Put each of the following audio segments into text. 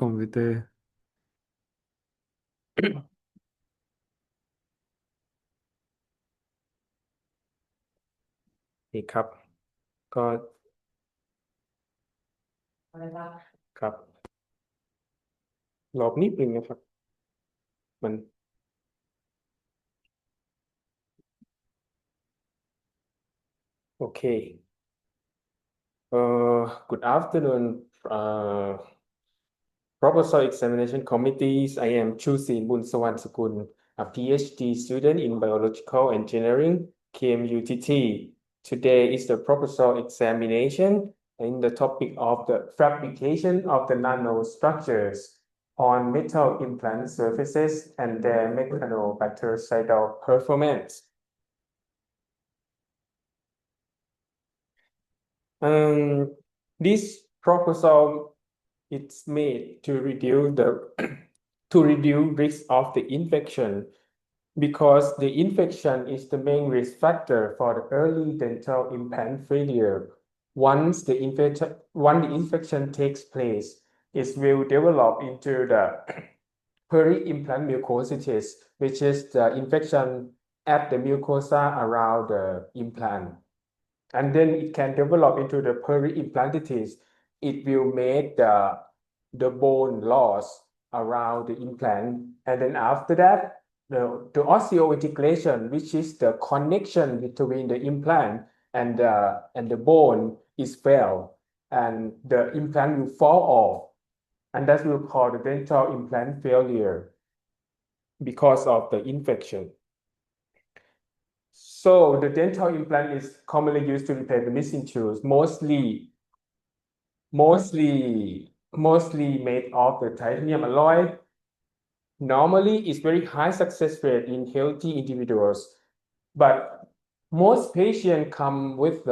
คอมพิวเตอร์นี่ครับก็ครับรอบนิดนึงนะครับมันโอเคgood afternoon Proposal Examination Committees. I am Chooseel Bunsawannasakul, a PhD student in Biological Engineering, KMUTT. Today is the proposal examination in the topic of the fabrication of the nanostructures on metal implant surfaces and their mechanobactericidal performance. This proposal it's made to reduce the to reduce risk of the infection because the infection is the main risk factor for the early dental implant failure. Once the infection takes place, it will develop into the peri-implant mucositis, which is the infection at the mucosa around the implant. And then it can develop into the peri-implantitis. It will make the bone loss around the implant. And then after that, the osseointegration, which is the connection between the implant and the bone, is failed, and the implant will fall off. And that will call the dental implant failure because of the infection. So the dental implant is commonly used to replace the missing tooth, mostly made of the titanium alloy. Normally, it's very high success rate in healthy individuals, but most patients come with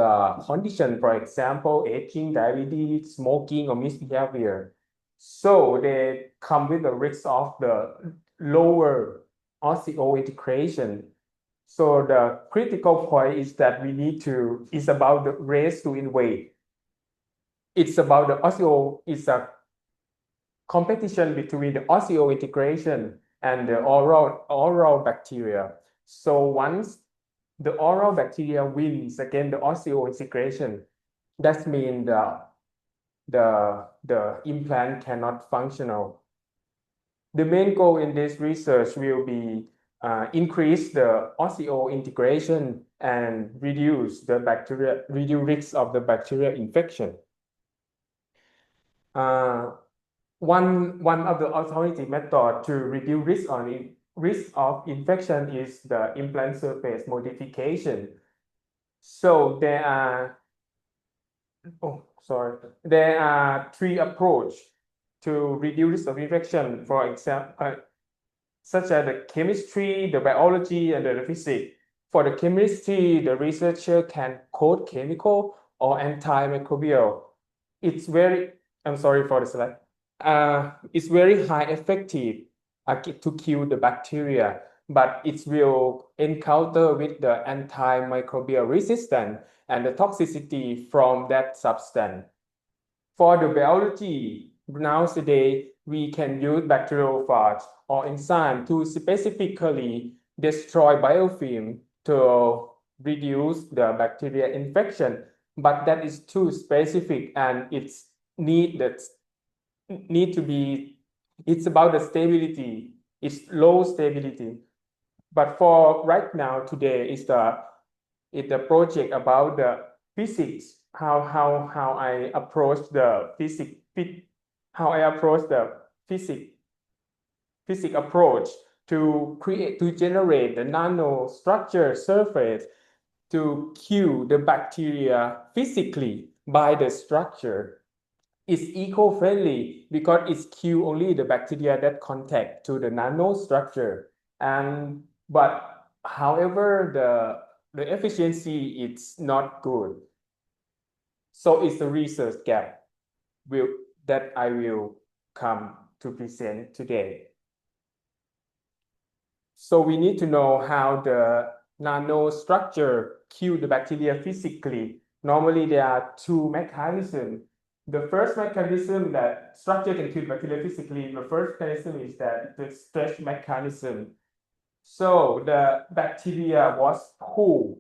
condition, for example, aging, diabetes, smoking, or misbehavior. So they come with the risk of the lower osseointegration. So the critical point is that it's about the race to in weight. It's about it's a competition between the osseointegration and the oral bacteria. So once the oral bacteria wins against the osseointegration, that means the implant cannot functional. The main goal in this research will be increase the osseointegration and reduce risk of the bacterial infection. One of the alternative method to reduce risk of infection is the implant surface modification. So there are three approaches to reduce risk of infection. For example, such as the chemistry, the biology, and the physics. For the chemistry, the researcher can coat chemical or antimicrobial. I'm sorry for the slide. It's very high effective to kill the bacteria, but it will encounter with the antimicrobial resistance and the toxicity from that substance. For the biology, nowadays, we can use bacteriophage or enzyme to specifically destroy biofilm to reduce the bacteria infection, but that is too specific and it's about the stability, it's low stability. But for right now, today is the project about the physics, how I approach the physics approach to generate the nanostructure surface to kill the bacteria physically by the structure. It's eco-friendly because it's kill only the bacteria that contact to the nanostructure. But however, the efficiency it's not good. So it's a research gap that I will come to present today. So we need to know how the nanostructure kill the bacteria physically. Normally, there are two mechanisms. The first mechanism that structure can kill bacteria physically, the first mechanism is that the stretch mechanism. So the bacteria was pulled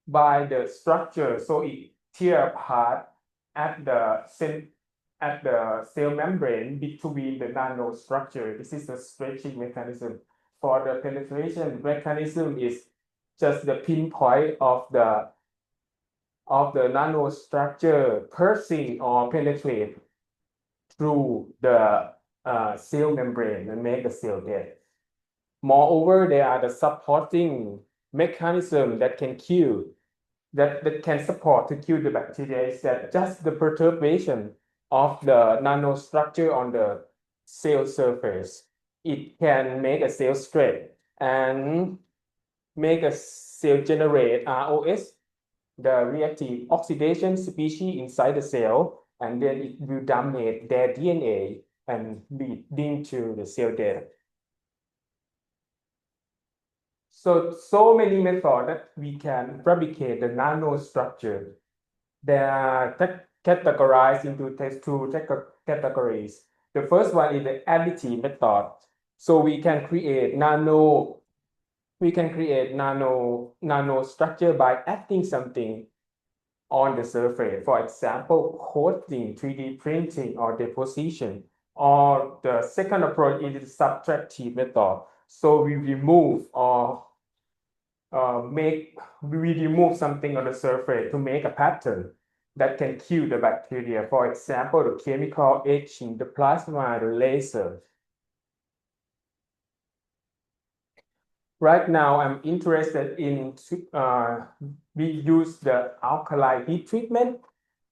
by the structure, so it tear apart at the cell membrane between the nanostructure. This is the stretching mechanism. For the penetration mechanism is just the pinpoint of the nanostructure piercing or penetrate through the cell membrane and make the cell dead. Moreover, there are the supporting mechanism that can kill, that can support to kill the bacteria is that just the perturbation of the nanostructure on the cell surface. It can make a cell stretch and make a cell generate ROS, the reactive oxidation species inside the cell, and then it will damage their DNA and leading to the cell death. So many methods that we can replicate the nanostructure. They are categorized into two categories. The first one is the additive method. So we can create nanostructure by adding something on the surface. For example, coating, 3D printing, or deposition. Or the second approach is the subtractive method. So we remove or we remove something on the surface to make a pattern that can kill the bacteria. For example, the chemical etching, the plasma, the laser. Right now, I'm interested in we use the alkaline heat treatment.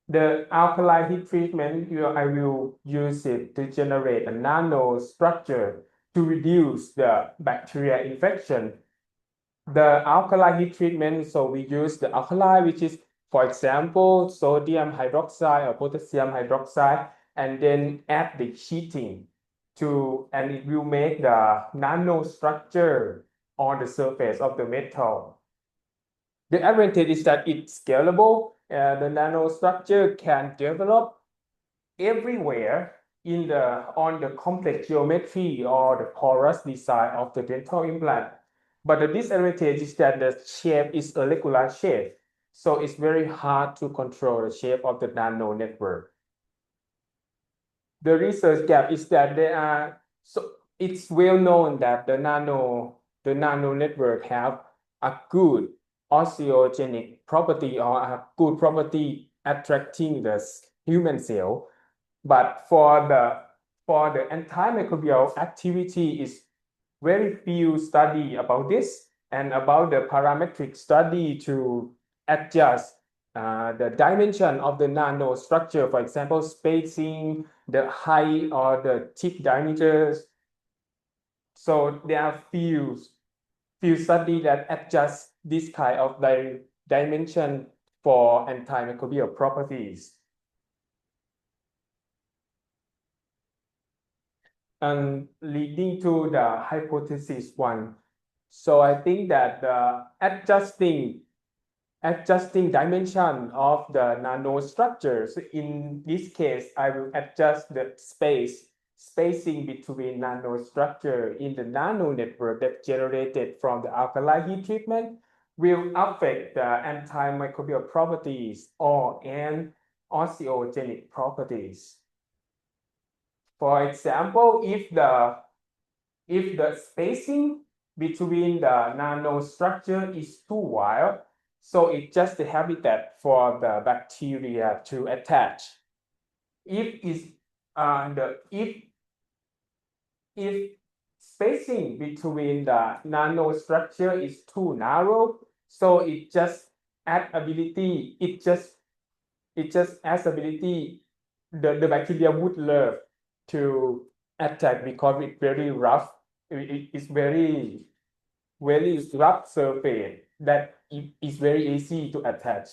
The alkaline heat treatment, I will use it to generate a nanostructure to reduce the bacteria infection. The alkaline heat treatment, so we use the alkali, which is, for example, sodium hydroxide or potassium hydroxide, and then add the heating and it will make the nanostructure on the surface of the metal. The advantage is that it's scalable. The nanostructure can develop everywhere on the complex geometry or the porous design of the dental implant. But the disadvantage is that the shape is a regular shape. So it's very hard to control the shape of the nano network. The research gap is that it's well known that the nano network have a good osteogenic property or a good property attracting the human cell. But for the antimicrobial activity is very few study about this and about the parametric study to adjust the dimension of the nanostructure, for example, spacing, the height or the tip diameters. So there are few studies that adjust this kind of dimension for antimicrobial properties. And leading to the hypothesis one. So I think that the adjusting dimension of the nanostructures, in this case, I will adjust the spacing between nanostructure in the nano network that generated from the alkaline heat treatment will affect the antimicrobial properties and osteogenic properties. For example, if the spacing between the nanostructure is too wide, so it's just the habitat for the bacteria to attach. If spacing between the nanostructure is too narrow, so it just adds ability. It just adds ability. The bacteria would love to attack because it's very rough. It's very rough surface that is very easy to attach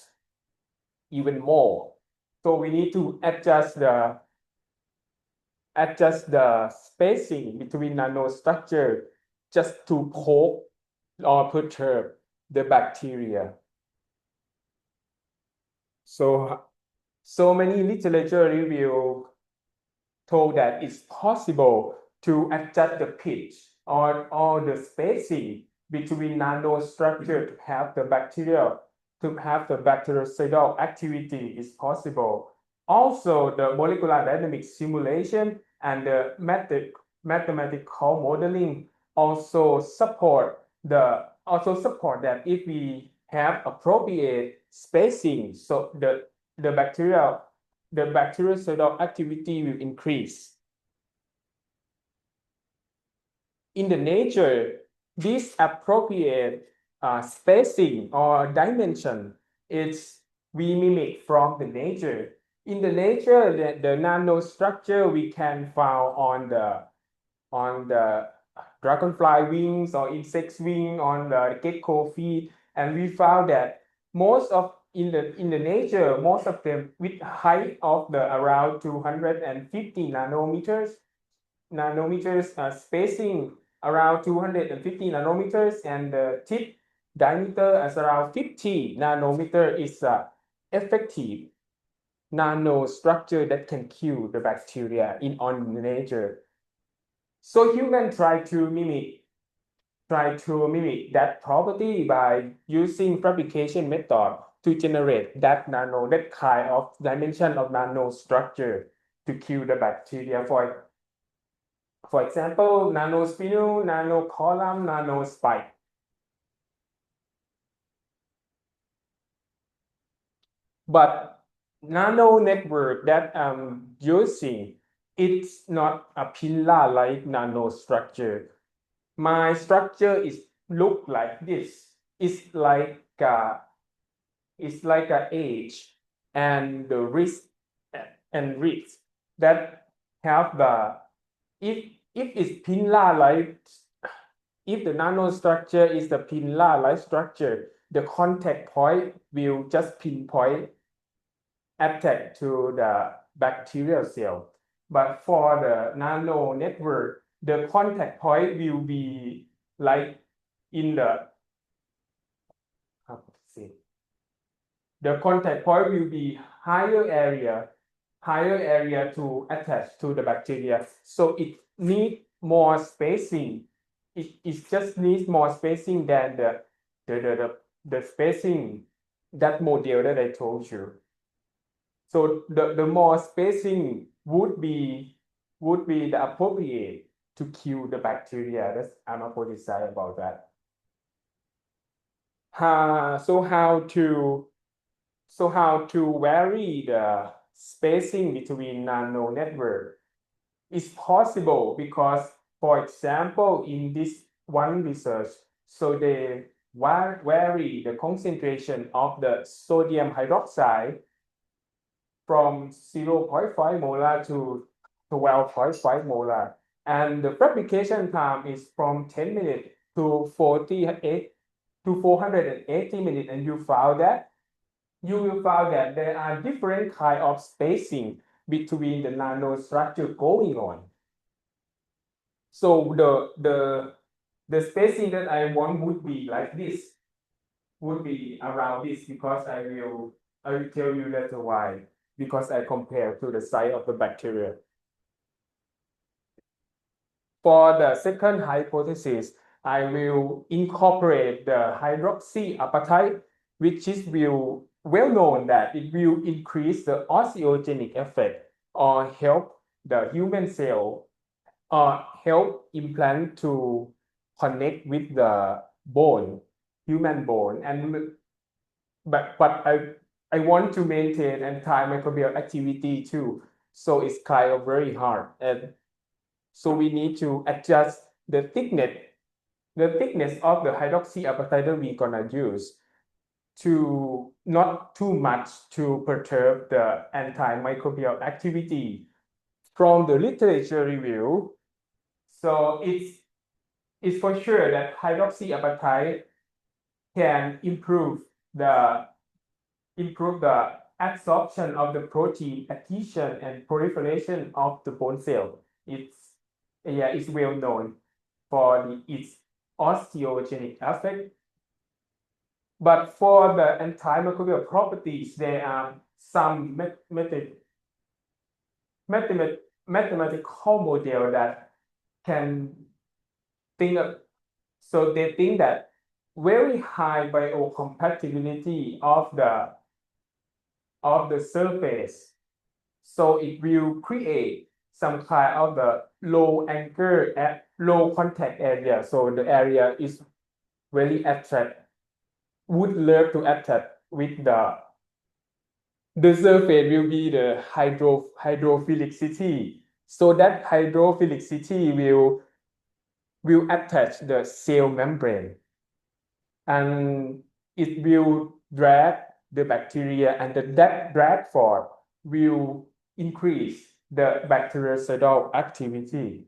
even more. So we need to adjust the spacing between nanostructure just to poke or perturb the bacteria. So So many literature review told that it's possible to adjust the pitch or the spacing between nanostructure to have the bactericidal activity is possible. Also, the molecular dynamics simulation and the mathematical modeling also support that if we have appropriate spacing, so the bactericidal activity will increase. In the nature, this appropriate spacing or dimension is we mimic from the nature. In the nature, the nanostructure we can found on the dragonfly wings or insect wing, on the gecko feet, and we found that most of in the nature, most of them with height of the around 250 nanometers spacing around 250 nanometers, and the tip diameter as around 50 nanometer is effective nanostructure that can kill the bacteria in on nature. So humans try to mimic that property by using fabrication method to generate that kind of dimension of nanostructure to kill the bacteria. For example, nanospinel, nanocolumn, nanospike. But nano network that I'm using, it's not a pillar like nanostructure. My structure is look like this. It's like a age and the wrist and wrist that have the if it's pillar like if the nanostructure is the pillar like structure, the contact point will just pinpoint attack to the bacterial cell. But for the nano network, the contact point will be like in the how to say the contact point will be higher area to attach to the bacteria. So it needs more spacing. It just needs more spacing than the spacing that model that I told you. So the more spacing would be the appropriate to kill the bacteria. That's I'm hypothesizing about that. So how to vary the spacing between nano network is possible because, for example, in this one research, so they vary the concentration of the sodium hydroxide from 0.5 molar to 12.5 molar. And the fabrication time is from 10 minutes to 480 minutes. And you will find that there are different kind of spacing between the nanostructure going on. So the spacing that I want would be like this, would be around this, because I will tell you later why, because I compare to the size of the bacteria. For the second hypothesis, I will incorporate the hydroxyapatite, which is well known that it will increase the osteogenic effect or help the human cell or help implant to connect with the human bone. But I want to maintain antimicrobial activity too. So it's kind of very hard. And so we need to adjust the thickness of the hydroxyapatite that we're gonna use to not too much to perturb the antimicrobial activity. From the literature review, so it's for sure that hydroxyapatite can improve the absorption of the protein, adhesion and proliferation of the bone cell. It's well known for its osteogenic effect. But for the antimicrobial properties, there are some mathematical model that can think of, so they think that very high biocompatibility of the surface, so it will create some kind of the low anchor at low contact area, so the area is very attract, would love to attract with the surface will be the hydrophilicity, so that hydrophilicity will attach the cell membrane, and it will drag the bacteria, and that drag force will increase the bactericidal activity.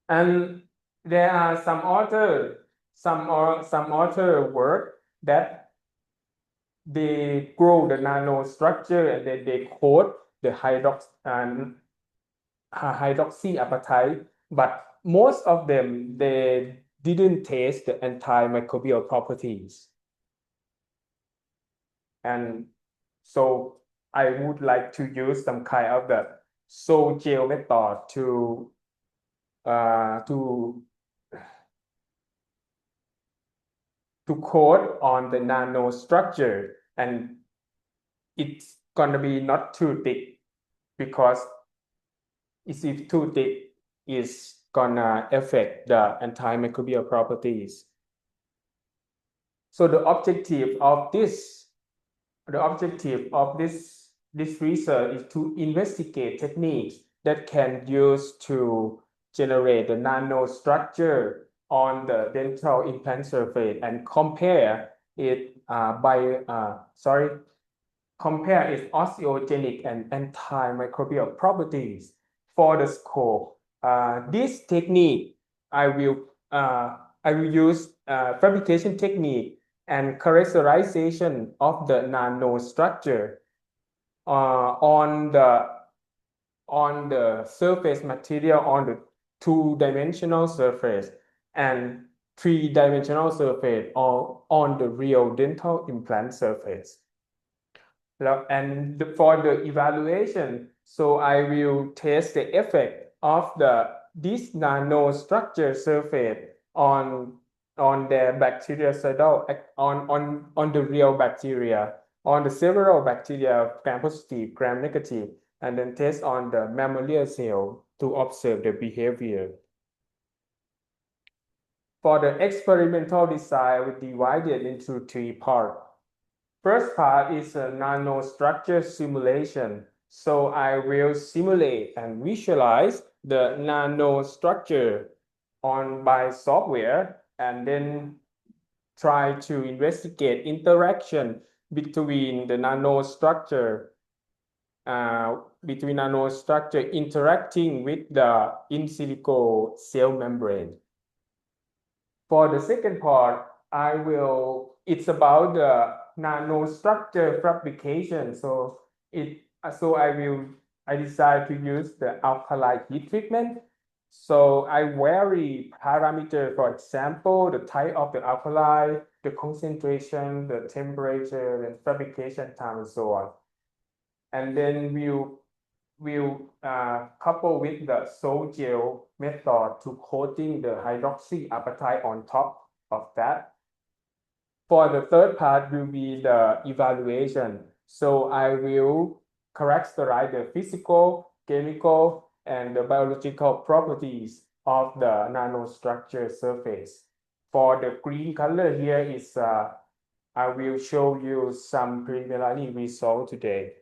And there are some other work that they grow the nanostructure and then they coat the hydroxyapatite, but most of them they didn't test the antimicrobial properties. And so I would like to use some kind of the Chooseel method to code on the nanostructure, and it's gonna be not too thick, because if too thick, it's gonna affect the antimicrobial properties. So the objective of this research is to investigate techniques that can use to generate the nanostructure on the dental implant surface and compare its osteogenic and antimicrobial properties for the scope. This technique, I will use fabrication technique and characterization of the nanostructure on the surface material, on the two-dimensional surface and three-dimensional surface, or on the real dental implant surface. And for the evaluation, so I will test the effect of this nanostructure surface on the bactericidal, on the real bacteria, on the several bacteria, gram-positive, gram-negative, and then test on the mammalian cell to observe the behavior. For the experimental design, we divided into 3 parts. First part is a nanostructure simulation. So I will simulate and visualize the nanostructure by software, and then try to investigate interaction between the nanostructure interacting with the in silico cell membrane. For the second part, it's about the nanostructure fabrication. So I decide to use the alkali heat treatment. So I vary parameter, for example, the type of the alkali, the concentration, the temperature, and fabrication time, and so on. And then we'll couple with the Chooseel method to coating the hydroxyapatite on top of that. For the third part will be the evaluation. So I will characterize the physical, chemical, and the biological properties of the nanostructure surface. For the green color here is, I will show you some preliminary results today.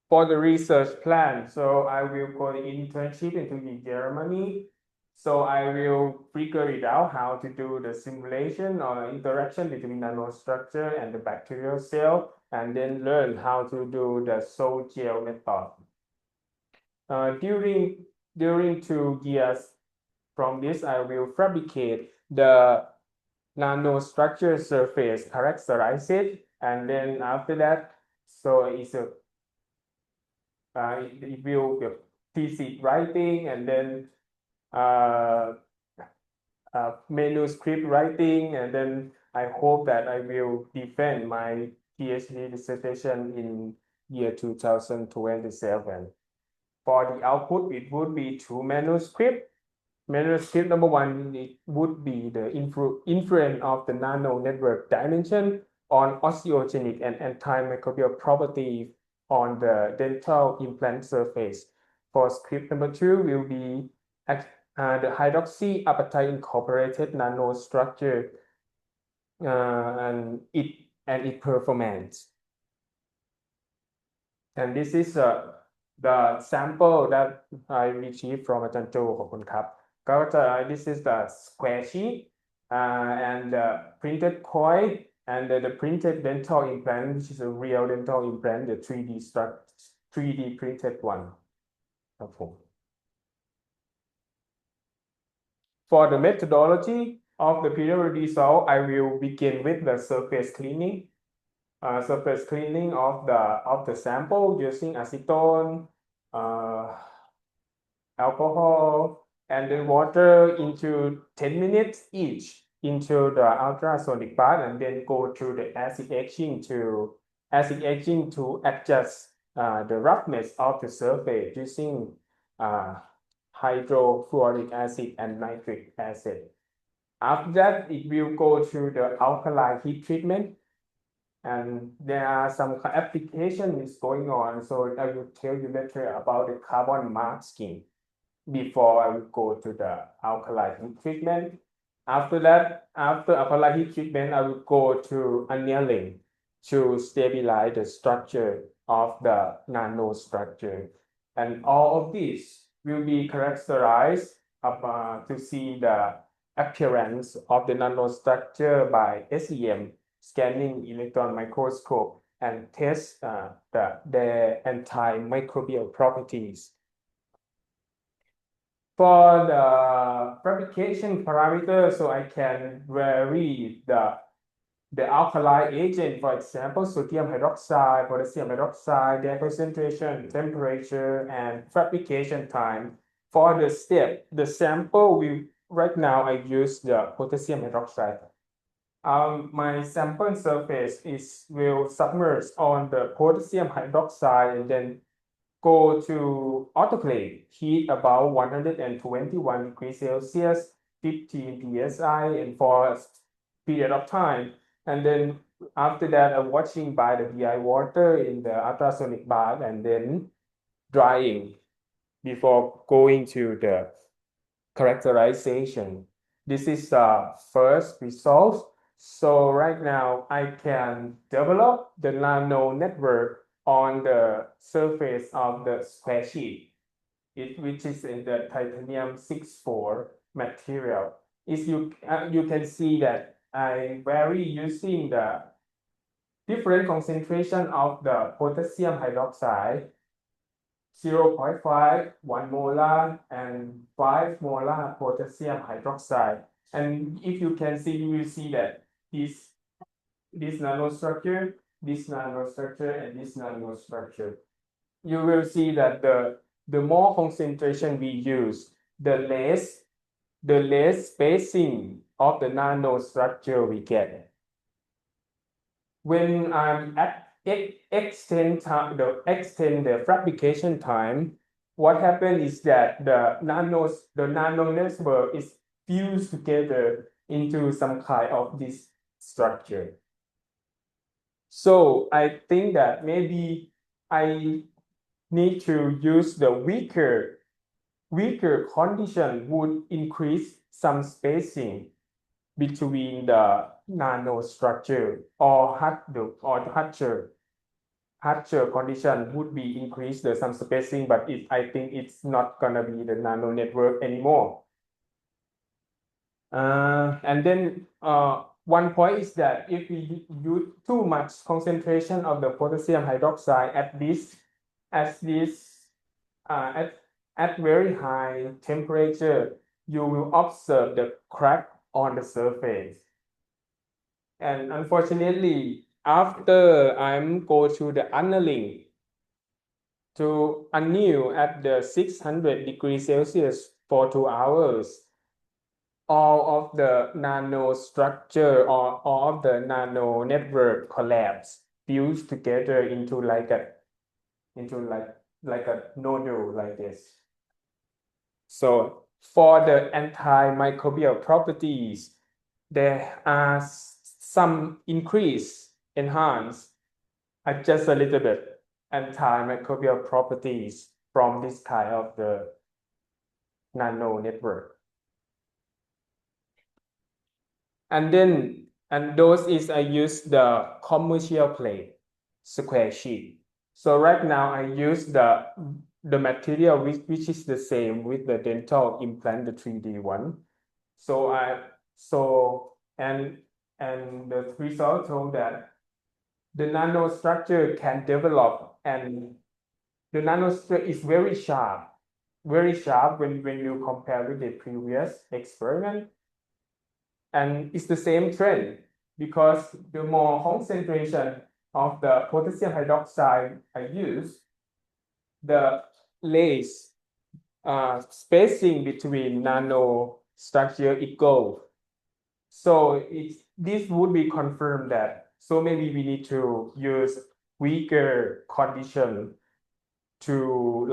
For the research plan, so I will go the internship into Germany. So I will figure it out how to do the simulation or interaction between nanostructure and the bacterial cell, and then learn how to do the Chooseel method. During 2 years from this, I will fabricate the nanostructure surface, characterize it, and then after that, so it will the thesis writing, and then manuscript writing, and then I hope that I will defend my PhD dissertation in year 2027. For the output, it would be two manuscripts. Manuscript number one, it would be the influence of the nano network dimension on osteogenic and antimicrobial property on the dental implant surface. For script number two will be the hydroxyapatite incorporated nanostructure and its performance. And this is the sample that I received from อาจารย์โจขอบคุณครับ this is the square sheet and the printed coin and the printed dental implant, which is a real dental implant, the 3D printed one ครับผม For the methodology of the periodic result, I will begin with the surface cleaning. Surface cleaning of the sample using acetone, alcohol, and then water into 10 minutes each into the ultrasonic bath, and then go through the acid etching to adjust the roughness of the surface using hydrofluoric acid and nitric acid. After that, it will go through the alkaline heat treatment. And there are some applications going on, so I will tell you later about the carbon masking before I will go to the alkaline heat treatment. After that, after alkaline heat treatment, I will go to annealing to stabilize the structure of the nanostructure. And all of this will be characterized to see the appearance of the nanostructure by SEM, scanning electron microscope, and test their antimicrobial properties. For the fabrication parameter, so I can vary the alkali agent, for example, sodium hydroxide, potassium hydroxide, their concentration, temperature, and fabrication time. For the step, the sample right now I use the potassium hydroxide. My sample surface will submerge on the potassium hydroxide and then go to autoclave, heat about 121 degrees Celsius, 15 psi, and for a period of time. And then after that, I'm washing by the DI water in the ultrasonic bath and then drying before going to the characterization. This is the first result. So right now I can develop the nano network on the surface of the square sheet, which is in the titanium 64 material. You can see that I vary using the different concentration of the potassium hydroxide, 0.5, 1 molar, and 5 molar potassium hydroxide. And if you can see, you will see that this nanostructure, this nanostructure, and this nanostructure. You will see that the more concentration we use, the less spacing of the nanostructure we get. When I'm extend the fabrication time, what happens is that the nano network is fused together into some kind of this structure. So I think that maybe I need to use the weaker condition would increase some spacing between the nanostructure, or Hatcher condition would be increase some spacing, but I think it's not gonna be the nano network anymore. And then one point is that if we use too much concentration of the potassium hydroxide at very high temperature, you will observe the crack on the surface. And unfortunately, after I'm go to the annealing to anneal at the 600 degrees Celsius for 2 hours, all of the nanostructure or all of the nano network collapse, fused together into like a nodule like this. So for the antimicrobial properties, there are some enhanced, just a little bit antimicrobial properties from this kind of the nano network. And those is I use the commercial plate square sheet. So right now I use the material which is the same with the dental implant, the 3D one. So and the result show that the nanostructure can develop, and the nanostructure is very sharp when you compare with the previous experiment. And it's the same trend because the more concentration of the potassium hydroxide I use, the less spacing between nanostructure it goes. So this would be confirmed that, so maybe we need to use weaker condition to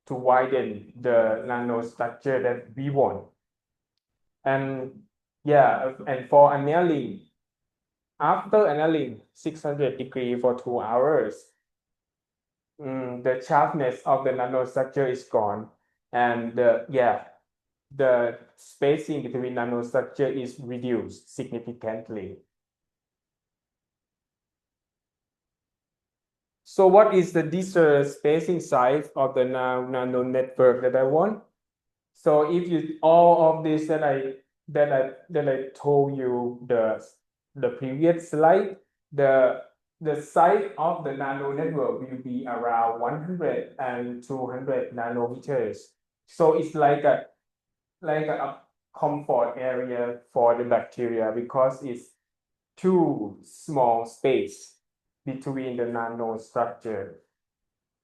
widen the nanostructure that we want. And yeah, and for annealing, after annealing 600 degrees for 2 hours, the sharpness of the nanostructure is gone, and the spacing between nanostructure is reduced significantly. So what is the desired spacing size of the nano network that I want? So if you all of this that I told you the previous slide, the size of the nano network will be around 100 and 200 nanometers. So it's like a comfort area for the bacteria because it's too small space between the nanostructure.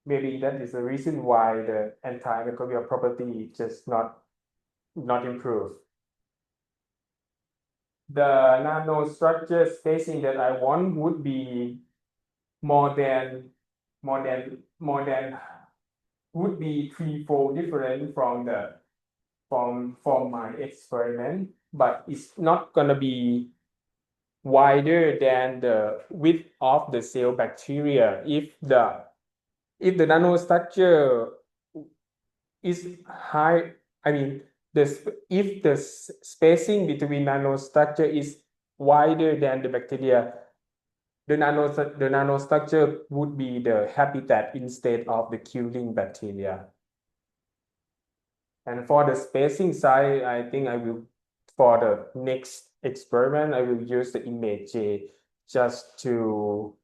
Maybe that is the reason why the antimicrobial property just not improved. The nanostructure spacing that I want would be more than would be threefold different from my experiment, but it's not gonna be wider than the width of the cell bacteria if the nanostructure is high. I mean, if the spacing between nanostructure is wider than the bacteria, the nanostructure would be the habitat instead of the killing bacteria. And for the spacing side, I think for the next experiment, I will use the image J just to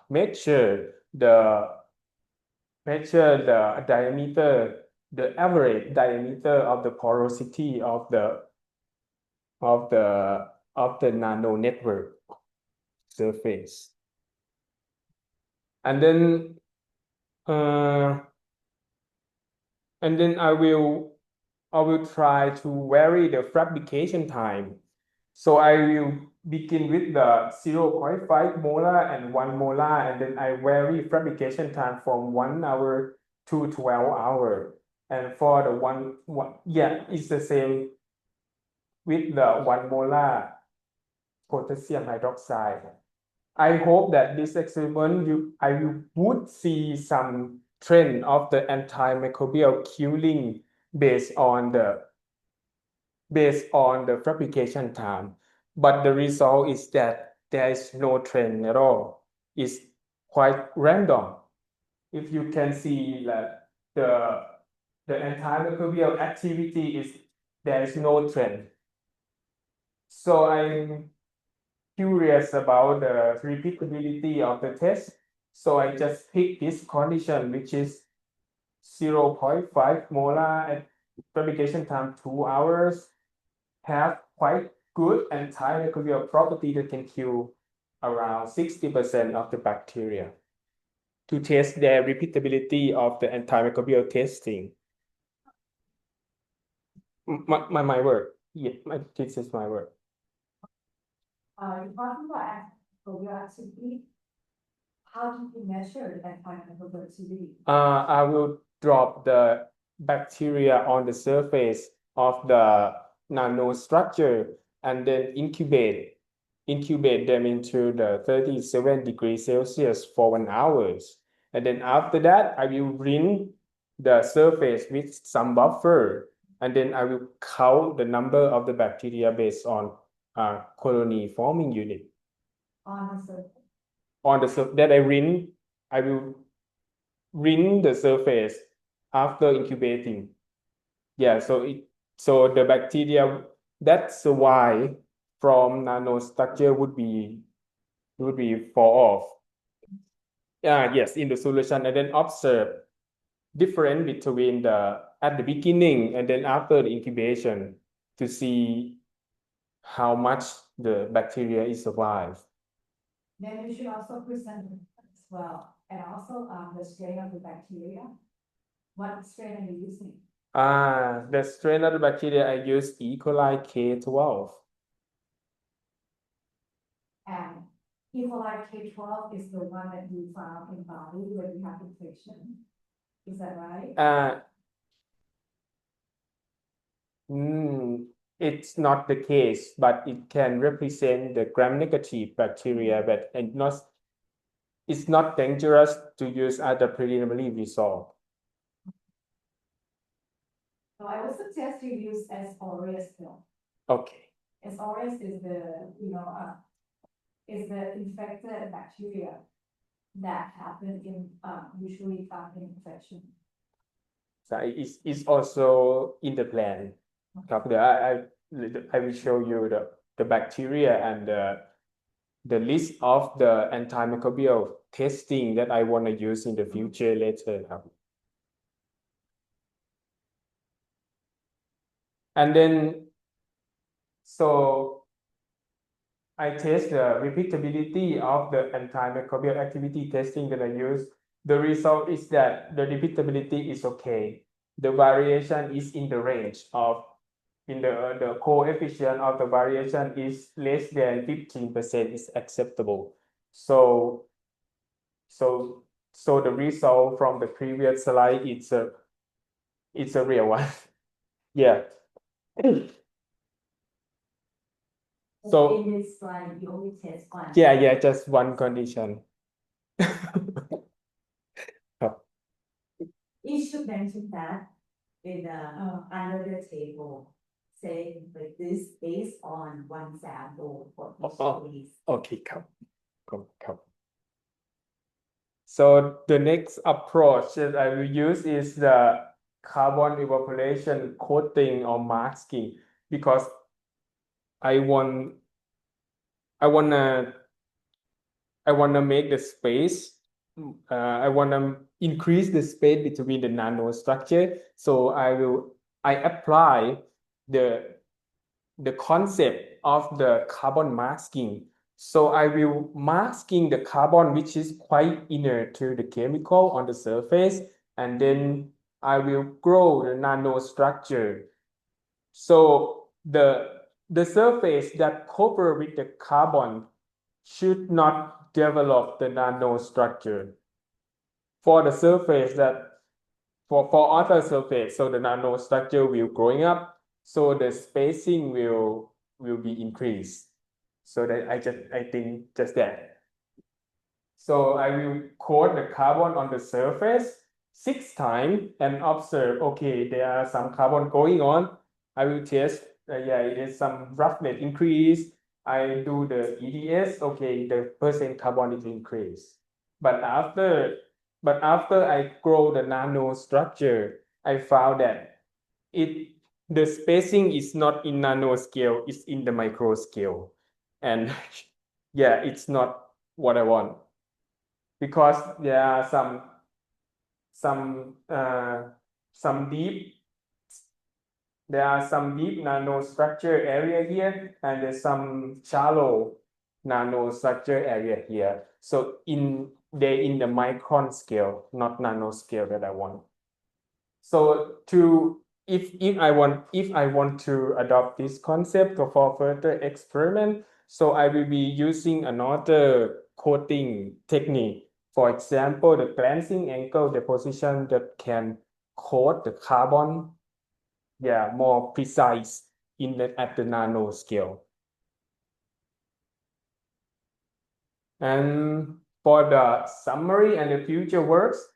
measure the diameter, the average diameter of the porosity of the nano network surface. And then I will try to vary the fabrication time. So I will begin with the 0.5 molar and 1 molar, and then I vary fabrication time from 1 hour to 12 hours. And for the it's the same with the 1 molar potassium hydroxide. I hope that this experiment I would see some trend of the antimicrobial killing based on the fabrication time, but the result is that there is no trend at all. It's quite random. If you can see that the antimicrobial activity there is no trend. So I'm curious about the repeatability of the test. So I just pick this condition, which is 0.5 molar at fabrication time 2 hours, have quite good antimicrobial property that can kill around 60% of the bacteria, to test their repeatability of the antimicrobial testing. my work. Yeah, this is my work. You're talking about antimicrobial activity. How do you measure that antimicrobial activity? I will drop the bacteria on the surface of the nanostructure and then incubate them into the 37 degrees Celsius for 1 hour. And then after that, I will rinse the surface with some buffer. And then I will count the number of the bacteria based on colony forming unit. On the surface. On the surface that I will rinse the surface after incubating. Yeah, so the bacteria, that's why from nanostructure would be fall off. Yes, in the solution, and then observe difference between the at the beginning and then after the incubation to see how much the bacteria is survived. Then you should also present as well, and also the strain of the bacteria. What strain are you using? The strain of the bacteria I use E. coli K12. And E. coli K12 is the one that you found in body when you have infection. Is that right? It's not the case, but it can represent the gram-negative bacteria, but it's not dangerous to use as a preliminary result. So I would suggest you use S. aureus film. Okay. S. aureus is the infected bacteria that happen in usually found in infection. So it's also in the plan. I will show you the bacteria and the list of the antimicrobial testing that I want to use in the future later. And then, so I test the repeatability of the antimicrobial activity testing that I use. The result is that the repeatability is okay. The variation is in the range of, the coefficient of the variation is less than 15% is acceptable. So the result from the previous slide, it's a real one. Yeah. So in this slide, you only test one. yeah, just one condition. You should mention that in under the table, saying like this based on one sample for each case. Okay, come. So the next approach that I will use is the carbon evaporation coating or masking, because I wanna make the space. I wanna increase the space between the nanostructure. So I apply the concept of the carbon masking. So I will masking the carbon which is quite inert to the chemical on the surface, and then I will grow the nanostructure. So the surface that cover with the carbon should not develop the nanostructure. For the surface that for other surface, so the nanostructure will growing up, so the spacing will be increased. So that I think just that. So I will coat the carbon on the surface 6 times and observe, okay, there are some carbon going on. I will test, yeah, it is some roughness increase. I do the EDS, okay, the percent carbon is increased. But after I grow the nanostructure, I found that the spacing is not in nano scale, it's in the micro scale. And yeah, it's not what I want, because there are some deep nanostructure area here, and there's some shallow nanostructure area here. So they're in the micron scale, not nanoscale that I want. So to if I want to adopt this concept for further experiment, so I will be using another coating technique. For example, the glancing angle deposition that can coat the carbon, more precise at the nano scale. And for the summary and the future works,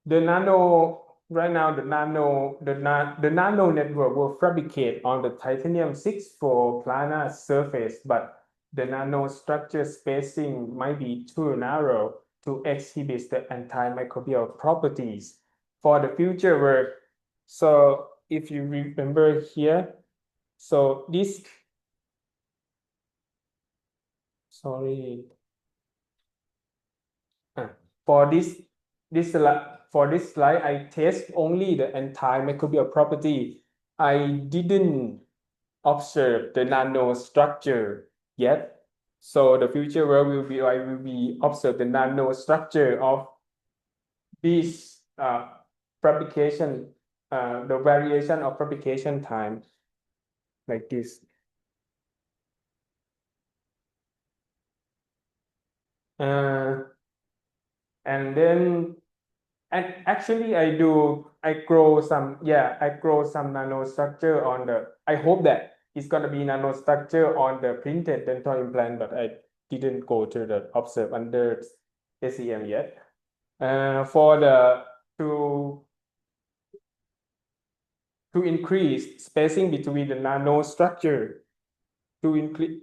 the nano right now the nano network will fabricate on the titanium 6 for planar surface, but the nanostructure spacing might be too narrow to exhibit the antimicrobial properties for the future work. So if you remember here, so this sorry for this slide, I test only the antimicrobial property. I didn't observe the nanostructure yet. So the future work I will be observe the nanostructure of this fabrication, the variation of fabrication time like this. And then and actually I grow some nanostructure on the, I hope that it's gonna be nanostructure on the printed dental implant, but I didn't go to the observe under SEM yet. For the to increase spacing between the nanostructure, to increase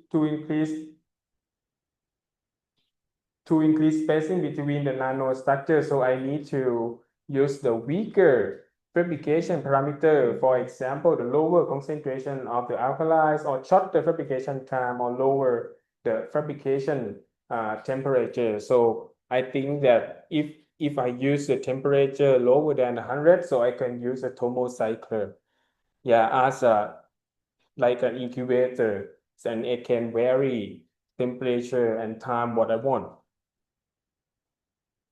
spacing between the nanostructure, so I need to use the weaker fabrication parameter. For example, the lower concentration of the alkalis, or shorter fabrication time, or lower the fabrication temperature. So I think that if I use the temperature lower than 100, so I can use a thermocycler, as like an incubator, and it can vary temperature and time what I want.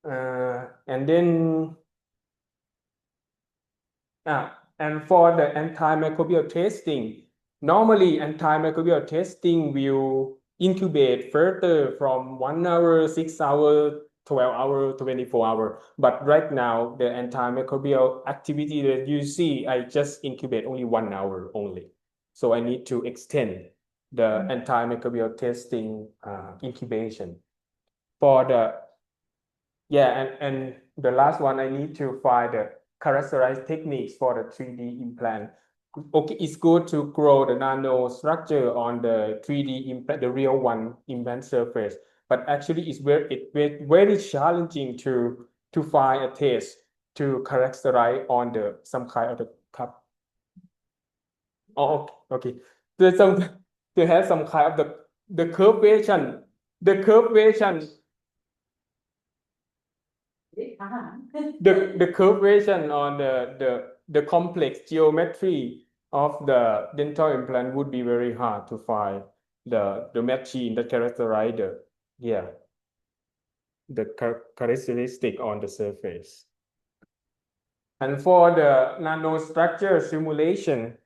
And then and for the antimicrobial testing, normally antimicrobial testing will incubate further from 1 hour, 6 hour, 12 hour, 24 hour. But right now, the antimicrobial activity that you see, I just incubate only 1 hour only. So I need to extend the antimicrobial testing incubation. For the and the last one, I need to find the characterized techniques for the 3D implant. Okay, it's good to grow the nano structure on the 3D implant, the real one implant surface, but actually it's very challenging to find a test to characterize on the some kind of the cup. Oh, okay. There's some to have some kind of the curvation, the curvation the curvation on the complex geometry of the dental implant would be very hard to find the machine that characterize the characteristic on the surface. And for the nanostructure simulation,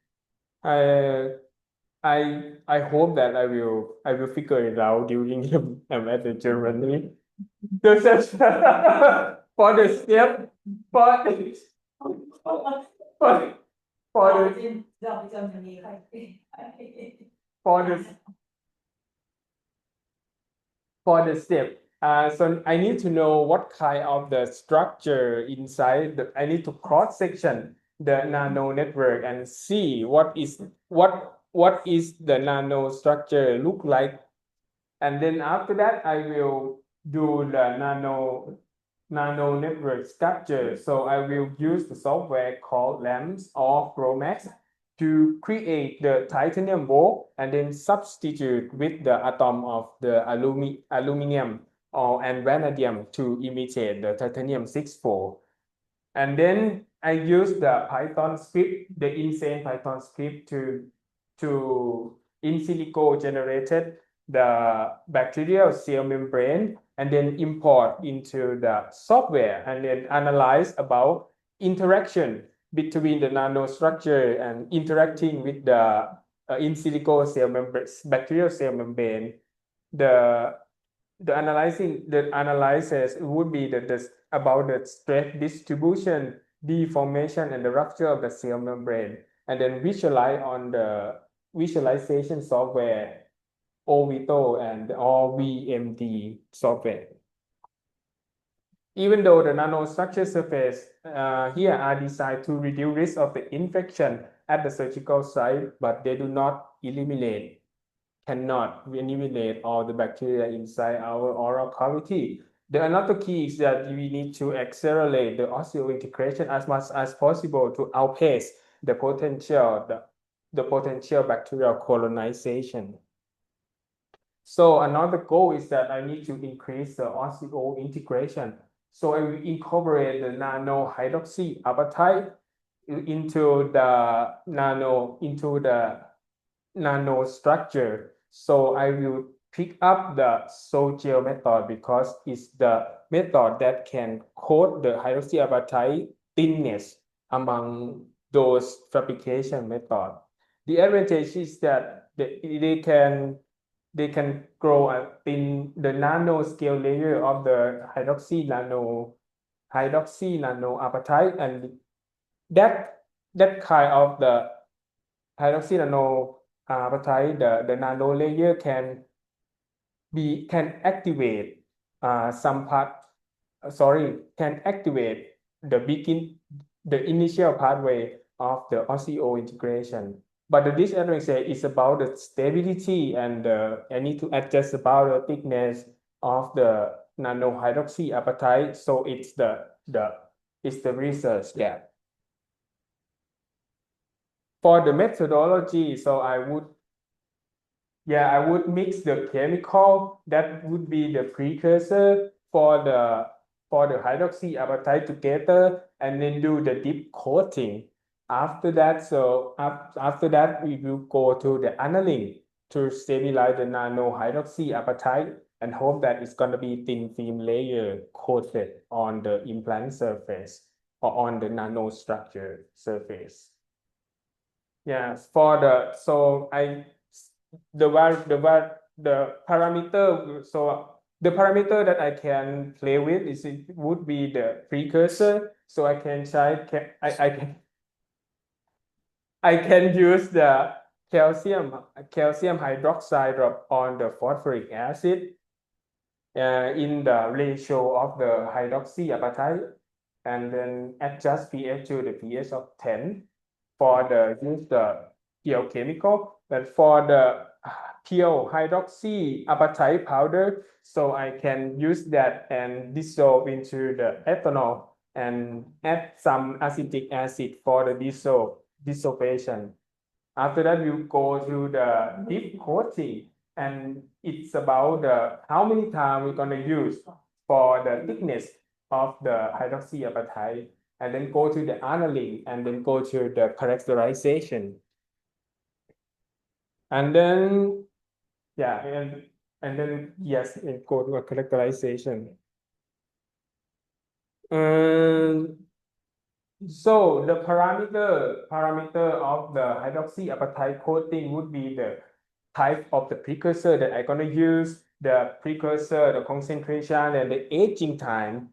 I hope that I will figure it out during I'm at the Germany. For the step for for for the for the for the step. So I need to know what kind of the structure inside. I need to cross section the nano network and see what is the nano structure look like, and then after that I will do the nano network structure. So I will use the software called LAMS or GrowMax to create the titanium ball and then substitute with the atom of the aluminum and vanadium to imitate the titanium 6-4. And then I use the Python script, the insane Python script to in silico generated the bacterial cell membrane and then import into the software and then analyze about interaction between the nanostructure and interacting with the in silico cell membrane, bacterial cell membrane, the the analysis would be about the stress distribution, deformation, and the rupture of the cell membrane, and then visualize on the visualization software OVITO and or VMD software. Even though the nanostructure surface here are designed to reduce risk of the infection at the surgical site, but they do not cannot eliminate all the bacteria inside our oral cavity. The another key is that we need to accelerate the osseointegration as much as possible to outpace the potential bacterial colonization. So another goal is that I need to increase the osseointegration. So I will incorporate the nanohydroxyapatite into the nanostructure. So I will pick up the Chooseel method because it's the method that can coat the hydroxyapatite thinness among those fabrication methods. The advantage is that they can grow in the nanoscale layer of the hydroxy nanoapatite, and that kind of the hydroxy nanoapatite, the nano layer can activate some part can activate the initial pathway of the osseointegration. But the disadvantage is about the stability, and I need to adjust about the thickness of the nanohydroxyapatite. So it's the research gap. For the methodology, so I would mix the chemical that would be the precursor for the hydroxyapatite together, and then do the dip coating. After that, we will go to the annealing to stabilize the nanohydroxyapatite and hope that it's going to be thin film layer coated on the implant surface or on the nanostructure surface. Yeah, the parameter. So the parameter that I can play with would be the precursor. So I can use the calcium hydroxide drop on the phosphoric acid in the ratio of the hydroxyapatite, and then adjust pH to the pH of 10 for use the pure chemical. But for the pure hydroxyapatite powder, so I can use that and dissolve into the ethanol and add some acetic acid for the dissolution. After that, you go to the dip coating, and it's about how many times we're going to use for the thickness of the hydroxyapatite, and then go to the annealing, and then go to the characterization. And then, and then, yes, and go to a characterization. So the parameter of the hydroxyapatite coating would be the type of the precursor that I'm gonna use, the precursor, the concentration, and the aging time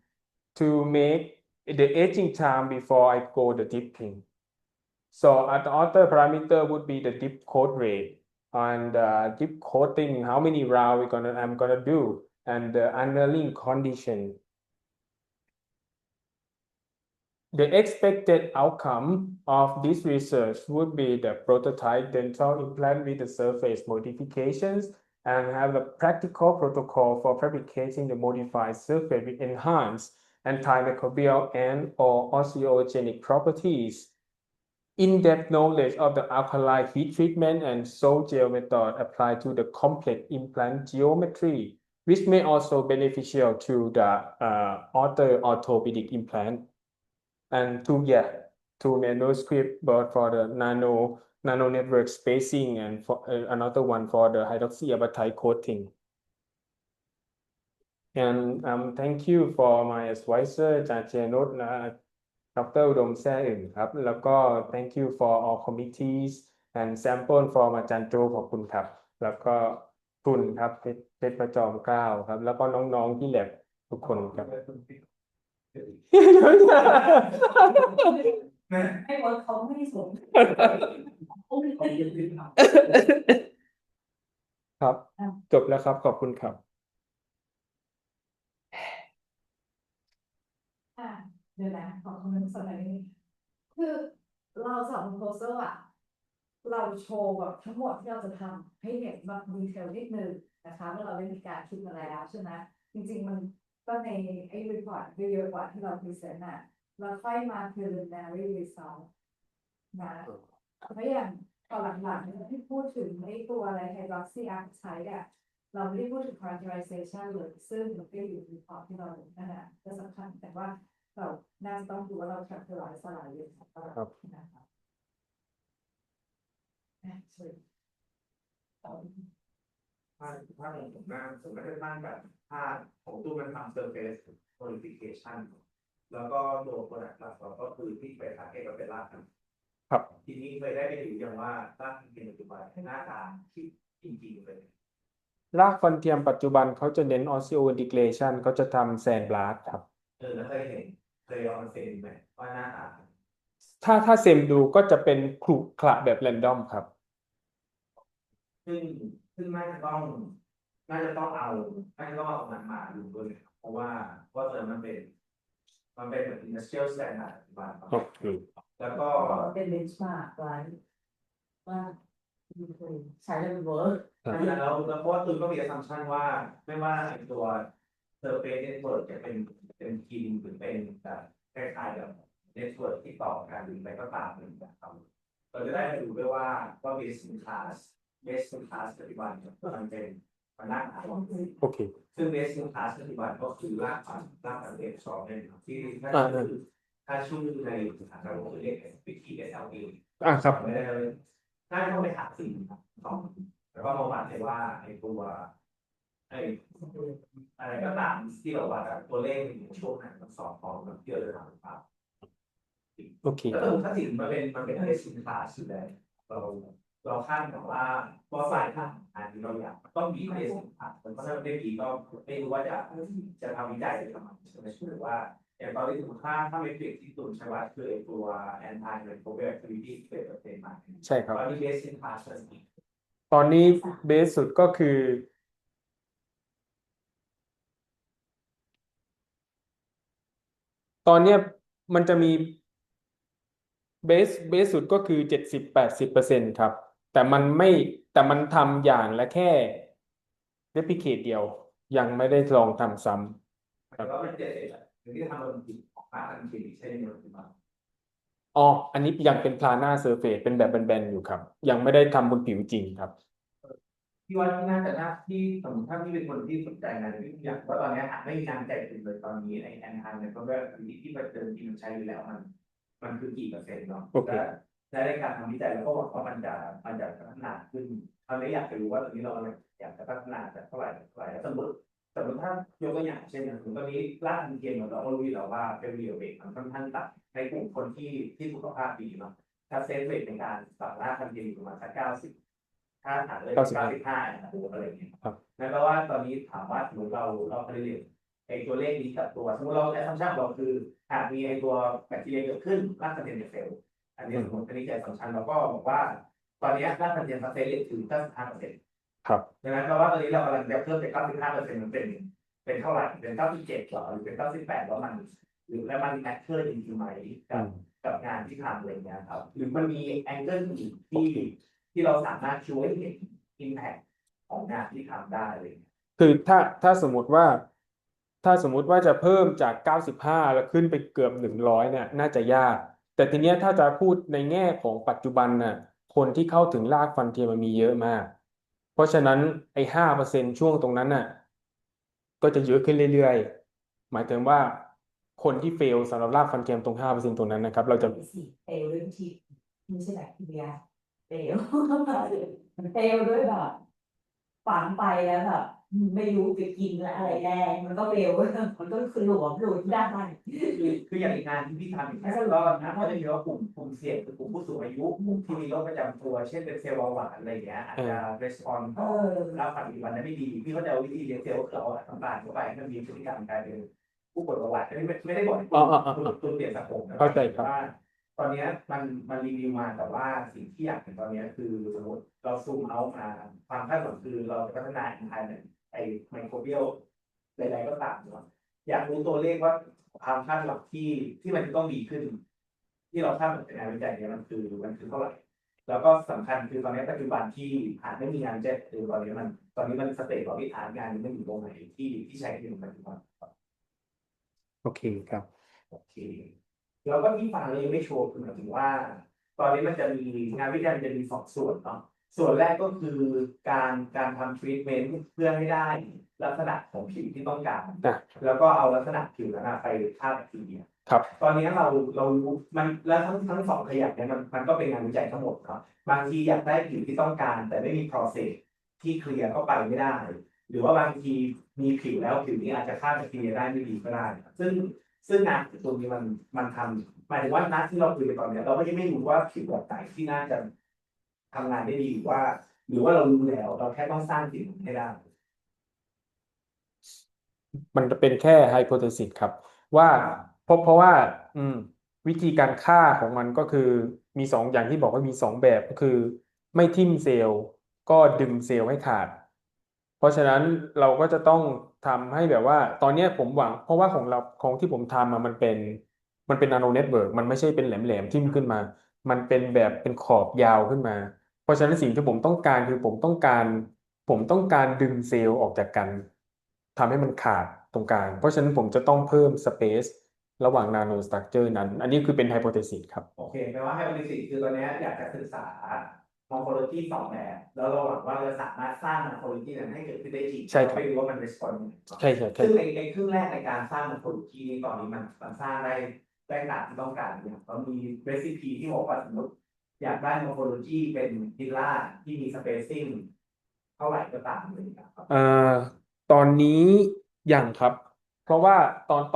to make the aging time before I go the dipping. So the other parameter would be the dip coat rate, and dip coating, how many rounds I'm gonna do, and the annealing condition. The expected outcome of this research would be the prototype dental implant with the surface modifications, and have a practical protocol for fabricating the modified surface with enhanced antimicrobial and or osteogenic properties. In-depth knowledge of the alkaline heat treatment and Chooseel method applied to the complex implant geometry, which may also beneficial to the orthopedic implant, and two manuscript, but for the nano network spacing, and for another one for the hydroxyapatite coating. And thank you for my advisor, Janot. ดรอุดมแซ่อึ่งครับแล้วก็ thank you for all committees and sample from อาจารย์โจขอบคุณครับแล้วก็คุณครับเพชรประจอมเกล้าครับแล้วก็น้องๆที่แลบทุกคนครับ ให้เวิร์กเขาไม่สน ครับจบแล้วครับขอบคุณครับ เดี๋ยวนะขอคอมเมนต์สักหน่อยนึงคือเราสอบ proposal อ่ะเราโชว์แบบทั้งหมดที่เราจะทำให้เห็นแบบดีเทลนิดนึงนะคะว่าเราได้มีการคิดมาแล้วใช่ไหมจริงๆมันก็ในไอ้ report เยอะๆกว่าที่เราพรีเซนต์อ่ะเราค่อยมา preliminary result นะเพราะอย่างตอนหลังๆที่พูดถึงไอ้ตัวอะไร hydroxy apatite อ่ะเราไม่ได้พูดถึง characterization เลยซึ่งมันก็อยู่ใน report ที่เรานั่นแหละก็สำคัญแต่ว่าเราน่าจะต้องดูว่าเรา characterize อะไรอยู่นะครับนะคะช่วยถ้าผมนะผมก็จะตั้งแบบถ้าของตู้มันทำ surface modification แล้วก็ตัว product หลักเราก็คือที่ไปทาร์เก็ตกับเป็นรากครับ ทีนี้เคยได้ไปดูอย่างว่ารากเป็นปัจจุบันหน้าตาที่จริงๆเลย รากฟันเทียมปัจจุบันเขาจะเน้น osseointegration เขาจะทำ sandblast ครับ แล้วเคยเห็นเคยลองเซ็นไหมว่าหน้าตา ถ้าเซมดูก็จะเป็นขรุขระแบบ random ครับ ซึ่งซึ่งน่าจะต้องเอามันมาดูด้วยเพราะว่าตอนนั้นมันเป็นเหมือน industrial standard ปัจจุบัน โอเค แล้วก็ เป็น benchmark ไว้ว่าใช้แล้วมันเวิร์ก แล้วเพราะว่าตูนก็มี assumption ว่าไม่ว่าไอ้ตัว surface network จะเป็นทีมหรือเป็นแบบคล้ายๆแบบ network ที่ต่อกันหรืออะไรก็ตามนะครับเราจะได้มาดูด้วยว่า base in class ปัจจุบันมันเป็นมันน่าอ่าน โอเค ซึ่ง base in class ปัจจุบันก็คือรากฐานเอกสองเนี่ยที่ถ้าชื่อในอาจารย์ผมเรียกวิธี SLP ครับ ไม่ได้น่าจะต้องไปหาสิ่งของแล้วก็มาวัดเลยว่าไอ้ตัวไอ้อะไรก็ตามที่เราวัดตัวเลขในช่วงนั้นมันสอดคล้องกับที่เราจะทำหรือเปล่า โอเค แต่ถ้าสิ่งมันเป็นอะไรสินค้าสุดเลยเราคาดกับว่าปลายทางอันนี้เราอยากต้องมีอะไรสินค้ามันก็ไม่ดีก็ไม่รู้ว่าจะทำวิจัยหรือทำอะไรใช่ไหมหรือว่าอย่างตอนนี้สมมติถ้าไม่เปลี่ยนที่ตุนใช่ไหมคือตัว anti microbial activity ที่เป็นประเด็นมา ใช่ครับ ตอนนี้เบสสินค้าส่วน ตอนนี้เบสสุดก็คือ ตอนเนี้ยมันจะมีเบสสุดก็คือ70-80%ครับ แต่มันทำอย่างละแค่ replicate เดียว ยังไม่ได้ลองทำซ้ำ แต่ว่าเป็นเจ็ดหรือที่ทำมันผิดออกมาทันทีใช่ไหมครับ อ๋อ อันนี้ยังเป็น plana surface เป็นแบบแบนๆอยู่ครับ ยังไม่ได้ทำบนผิวจริงครับ ที่ว่าที่น่าจะน่าที่สมมติถ้าที่เป็นคนที่สนใจงานที่อยากว่าตอนนี้ไม่มีงานใจจริงเลยตอนนี้ไอ้แอนทานเนี่ยก็แบบที่ประเดิมที่มันใช้อยู่แล้วมันคือกี่เปอร์เซ็นต์เนาะและในการทำวิจัยแล้วก็หวังว่ามันจะพัฒนาขึ้นตอนนี้อยากจะรู้ว่าตอนนี้เราอยากจะพัฒนาจากเท่าไหร่แล้วสมมติถ้ายกตัวอย่างเช่นอย่างตอนนี้รากเทียมเราก็รู้อยู่แล้วว่าเป็นเรียลเบรกมันค่อนข้างต่ำในกลุ่มคนที่สุขภาพดีเนาะถ้าเซฟเรทในการตัดรากเทียมอยู่ประมาณสัก90ถ้าหารเลย95อะไรอย่างเงี้ยนั่นแปลว่าตอนนี้ถามว่าสมมติเราผลิตไอ้ตัวเลขนี้กับตัวสมมติเราแอสซัมชันเราคือหากมีไอ้ตัวแบคทีเรียเกิดขึ้นรากเทียมในเซลล์อันนี้สมมติอันนี้แอสซัมชันเราก็บอกว่าตอนนี้รากเทียมเซลล์ถึง95%ครับ ดังนั้นแปลว่าตอนนี้เรากำลังจะเพิ่มจาก95%มันเป็นเท่าไหร่เป็น97หรอหรือเป็น98แล้วมันหรือแล้วมันแมทเทอร์จริงๆไหมกับงานที่ทำอะไรเงี้ยครับหรือมันมีแองเกิลอื่นที่เราสามารถช่วยเห็น impact ของงานที่ทำได้เลยคือถ้าสมมติว่าจะเพิ่มจาก95แล้วขึ้นไปเกือบ100เนี่ยน่าจะยาก แต่ทีเนี้ยถ้าจะพูดในแง่ของปัจจุบันน่ะคนที่เข้าถึงรากฟันเทียมมันมีเยอะมาก เพราะฉะนั้นไอ้5%ช่วงตรงนั้นน่ะก็จะเยอะขึ้นเรื่อยๆหมายถึงว่าคนที่เฟลสำหรับรากฟันเทียมตรง5%ตรงนั้นนะครับ เราจะเฟลด้วยที่ไม่ใช่แบคทีเรียเฟลเฟลด้วยแบบฝังไปแล้วแบบ ไม่รู้ไปกินอะไรแรงมันก็เร็วมันก็คือหลวมหลุดได้ คืออย่างอีกงานที่พี่ทำอีกนะก็นะก็จะมีว่ากลุ่มเสี่ยงคือกลุ่มผู้สูงอายุกลุ่มที่มีโรคประจำตัวเช่นเป็นเซลล์เบาหวานอะไรอย่างเงี้ยอาจจะ respond ต่อรับปฏิบัติได้ไม่ดีพี่ก็จะเอาวิธีเลี้ยงเซลล์เขาน้ำตาลเข้าไปให้มันมีพฤติกรรมกลายเป็นผู้ป่วยเบาหวานไม่ได้บอกให้คุณเปลี่ยนสังคมนะ เข้าใจครับ ว่าตอนเนี้ยมันรีวิวมาแต่ว่าสิ่งที่อยากเห็นตอนเนี้ยคือสมมติเราซูมเอามาความคาดหวังคือเราจะพัฒนาภายในไอ้ไมโครเบียลใดๆก็ตามเนาะอยากรู้ตัวเลขว่าความคาดหวังที่มันจะต้องดีขึ้น ที่เราคาดหวังในงานวิจัยเนี้ยมันคือเท่าไหร่แล้วก็สำคัญคือตอนนี้ปัจจุบันที่อาจไม่มีงานวิจัยคือตอนนี้มันสเตจของวิธีงานนี้มันอยู่ตรงไหนที่ใช้อยู่ในปัจจุบัน โอเคครับ โอเคแล้วก็ที่ฟังเลยงไม่โชว์คือหมายถึงว่า ตอนนี้มันจะมีงานวิจัยมันจะมีสองส่วนเนาะส่วนแรกก็คือการทำทรีทเมนต์เพื่อให้ได้ลักษณะของผิวที่ต้องการ อ่ะ แล้วก็เอาลักษณะผิวนั้นนะไปฆ่าแบคทีเรีย ครับ ตอนนี้เรารู้มันแล้วทั้งสองขยักเนี่ยมันก็เป็นงานวิจัยทั้งหมดครับบางทีอยากได้ผิวที่ต้องการ แต่ไม่มี process ที่เคลียร์เข้าไปไม่ได้ หรือว่าบางทีมีผิวแล้วผิวนี้อาจจะฆ่าแบคทีเรียได้ไม่ดีก็ได้ ซึ่งงานตัวนี้มันทำหมายถึงว่านักที่เราคุยกันตอนเนี้ยเราก็ยังไม่รู้ว่าผิวแบบไหนที่น่าจะทำงานได้ดีหรือว่าเรารู้แล้วเราแค่ต้องสร้างผิวให้ได้ มันจะเป็นแค่ไฮโพเทซิสครับว่าเพราะว่าวิธีการฆ่าของมันก็คือมีสองอย่างที่บอกว่ามีสองแบบก็คือไม่ทิ่มเซลล์ก็ดึงเซลล์ให้ขาด เพราะฉะนั้นเราก็จะต้องทำให้แบบว่าตอนเนี้ยผมหวังเพราะว่าของเราของที่ผมทำมันเป็นนาโนเน็ตเวิร์กมันไม่ใช่เป็นแหลมๆทิ่มขึ้นมา มันเป็นแบบเป็นขอบยาวขึ้นมา เพราะฉะนั้นสิ่งที่ผมต้องการคือผมต้องการดึงเซลล์ออกจากกันทำให้มันขาดตรงกลางเพราะฉะนั้นผมจะต้องเพิ่มสเปซระหว่างนาโนสตรัคเจอร์นั้น อันนี้คือเป็นไฮโพเทซิสครับ โอเคแปลว่าไฮโพเทซิสคือตอนนี้อยากจะศึกษามอร์โฟโลจีสองแบบแล้วเราหวังว่าเราสามารถสร้างมอร์โฟโลจีนั้นให้เกิดขึ้นได้จริง ใช่ครับ ไม่รู้ว่ามันรีสปอนส์ ใช่ใช่ใช่ ซึ่งในครึ่งแรกในการสร้างมอร์โฟโลจีนี้ตอนนี้มันสร้างได้ตามที่ต้องการเนี่ยเรามีเรซิปีที่บอกว่าสมมติอยากได้มอร์โฟโลจีเป็นพิลล่าที่มีสเปซซิ่งเท่าไหร่ก็ตามเลยครับ ตอนนี้ยังครับ เพราะว่า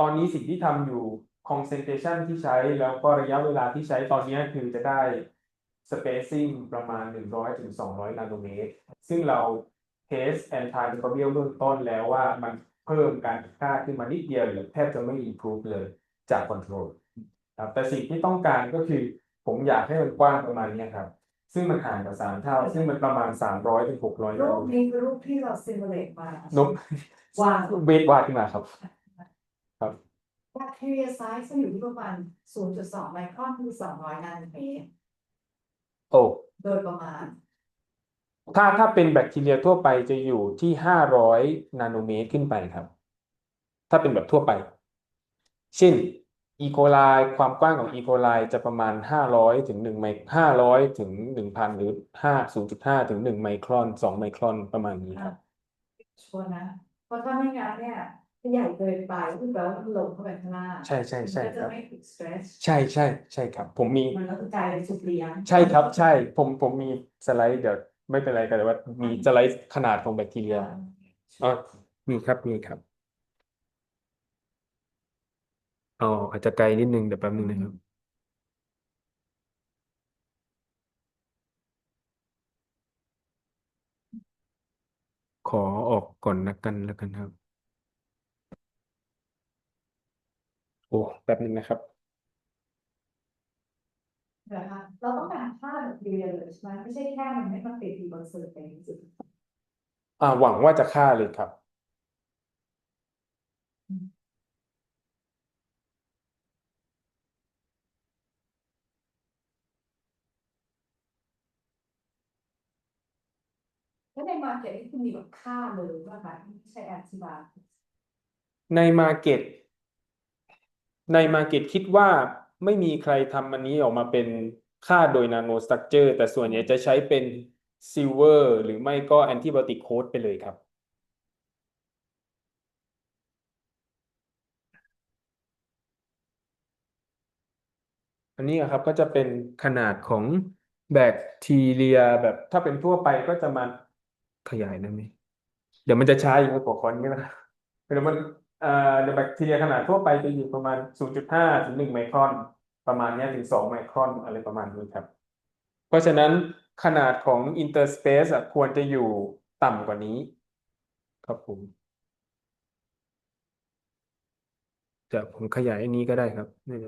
ตอนนี้สิ่งที่ทำอยู่ concentration ที่ใช้แล้วก็ระยะเวลาที่ใช้ตอนนี้คือจะได้ spacing ประมาณ100 ถึง 200 นาโนเมตร ซึ่งเรา test antimicrobial เบื้องต้นแล้วว่ามันเพิ่มการฆ่าขึ้นมานิดเดียวหรือแทบจะไม่ improve เลยจาก control ครับแต่สิ่งที่ต้องการก็คือผมอยากให้มันกว้างประมาณนี้ครับ ซึ่งมันห่างกับ3 เท่า ซึ่งมันประมาณ300 ถึง 600 รู นาโน ป เม นี้ ตร คือรูปที่เราซิมูเลตมา นก วาง เวทวาดขึ้นมาครับ ครับ แบคทีเรียไซส์จะอยู่ที่ประมาณ 0.2 ไมครอนคือ200 นาโนเมตร โอ้ โดยประมาณ ถ้าเป็นแบคทีเรียทั่วไปจะอยู่ที่500 นาโนเมตรขึ้นไปครับ ถ้าเป็นแบบทั่วไป เช่นอีโคไลความกว้างของอีโคไลจะประมาณ500 ถึง1ไม500 ถึง 1,000 หรือ0.5 ถึง 1 ไมครอน 2 ไมครอนประมาณนี้ครับ ชัวร์นะ เพราะถ้าไม่งั้นเนี่ยถ้าใหญ่เกินไปก็แปลว่ามันลงเข้าไปข้างล่าง ใช่ใช่ใช่ มันก็ ครั จะ บ ไม่ถูก stress ใช่ใช่ใช่ครับ ผมมี มันก็คือกลายเป็นสุดเลี้ยง ใช่ครับใช่ผมมีสไลด์เดี๋ยวไม่เป็นไรกันแต่ว่ามีสไลด์ขนาดของแบคทีเรียอ๋อมีครับมีครับอ๋ออาจจะไกลนิดนึงเดี๋ยวแป๊บนึงนะครับขอออกก่อนแล้วกันครับโอ้แป๊บนึงนะครับ นะคะเราต้องการค่าแบคทีเรียเลยใช่ไหมไม่ใช่แค่มันไม่มาติดอยู่บนสื่อเป็นจุด หวังว่าจะฆ่าเลยครับ แล้วในมาร์เก็ตที่คุณมีแบบค่าเลยว่าแบบไม่ใช่แอนติบาโติก ในมาเก็ตคิดว่าไม่มีใครทำอันนี้ออกมาเป็นค่าโดยนาโนสตรัคเจอร์แต่ส่วนใหญ่จะใช้เป็นซิลเวอร์หรือไม่ก็แอนติไบโอติกโค้ดไปเลยครับ อันนี้ครับก็จะเป็นขนาดของแบคทีเรียแบบถ้าเป็นทั่วไปก็จะมาขยายได้ไหม เดี๋ยวมันจะช้าอย่างหัวข้อนี้นะครับเดี๋ยวมันเดี๋ยวแบคทีเรียขนาดทั่วไปจะอยู่ประมาณ 0.5 ถึง 1 ไมครอน ประมาณเนี้ยถึง 2 ไมครอนอะไรประมาณนี้ครับ เพราะฉะนั้นขนาดของ interspace อะควรจะอยู่ต่ำกว่านี้ ครับผมเดี๋ยวผมขยายอันนี้ก็ได้ครับนี่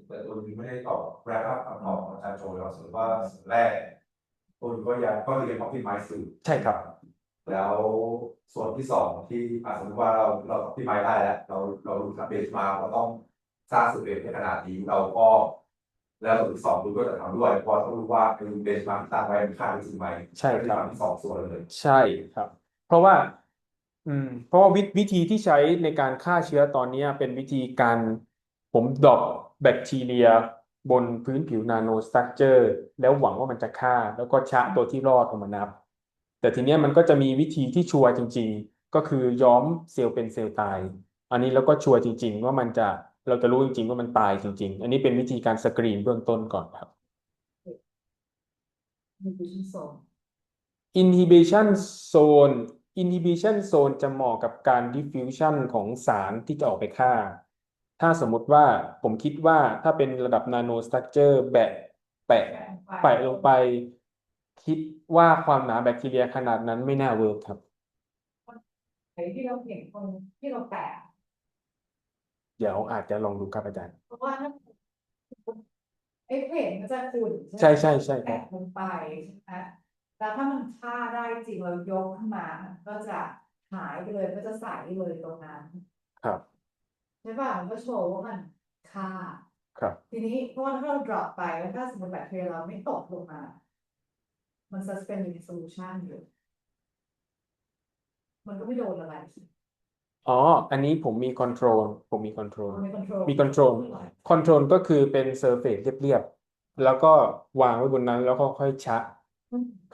แต่ตัวนี้ไม่ได้ตอบแรปอัพคำตอบของอาจารย์โจเราสรุปว่าส่วนแรกตัวนี้ก็ยังก็คือยัง optimize อยู่ ใช่ครับ แล้วส่วนที่สองที่สมมติว่าเรา optimize ได้แล้วเราดูจากเบสมาเราต้องสร้างสูตรเบสในขนาดนี้เราก็แล้วส่วนที่สองดูก็จะทำด้วยเพราะต้องรู้ว่าเป็นเบสมาที่ตั้งไว้เป็นค่าที่จริงไหม ใช่ครับ ที่สองส่วนเลย ใช่ครับ เพราะว่าเพราะว่าวิธีที่ใช้ในการฆ่าเชื้อตอนนี้เป็นวิธีการผมดรอปแบคทีเรียบนพื้นผิวนาโนสตรัคเจอร์แล้วหวังว่ามันจะฆ่าแล้วก็ชะตัวที่รอดออกมานับ แต่ทีเนี้ยมันก็จะมีวิธีที่ชัวร์จริงๆ ก็คือย้อมเซลล์เป็นเซลล์ตาย อันนี้แล้วก็ชัวร์จริงๆว่าเราจะรู้จริงๆว่ามันตายจริงๆ อันนี้เป็นวิธีการสกรีนเบื้องต้นก่อนครับ division zone inhibition zone inhibition zone จะเหมาะกับการ diffusion ของสารที่จะออกไปฆ่า ถ้าสมมุติว่าผมคิดว่าถ้าเป็นระดับ nano structure แปะแปะลงไป คิดว่าความหนาแบคทีเรียขนาดนั้นไม่น่าเวิร์กครับ ไอ้ที่เราเห็นคนที่เราแปะ เดี๋ยวอาจจะลองดูครับอาจารย์ เพราะว่าถ้าไอ้เพจมันจะขุ่น ใช่ใช่ใช่ครับ แปะลงไปใช่ไหมแล้วถ้ามันฆ่าได้จริงเรายกขึ้นมามันก็จะหายไปเลยก็จะใสเลยตรงนั้น ครับ ใช่ป่ะมันก็โชว์ว่ามันฆ่า ครับ ทีนี้เพราะว่าถ้าเรา drop ไปแล้วถ้าสมมติแบคทีเรียเราไม่ตกลงมา มัน suspend in solution อยู่มันก็ไม่โดนอะไร อ๋อ อันนี้ผมมี control ผมมี control มี control มี control control ก็คือเป็น surface เรียบๆ แล้วก็วางไว้บนนั้นแล้วก็ค่อยชะ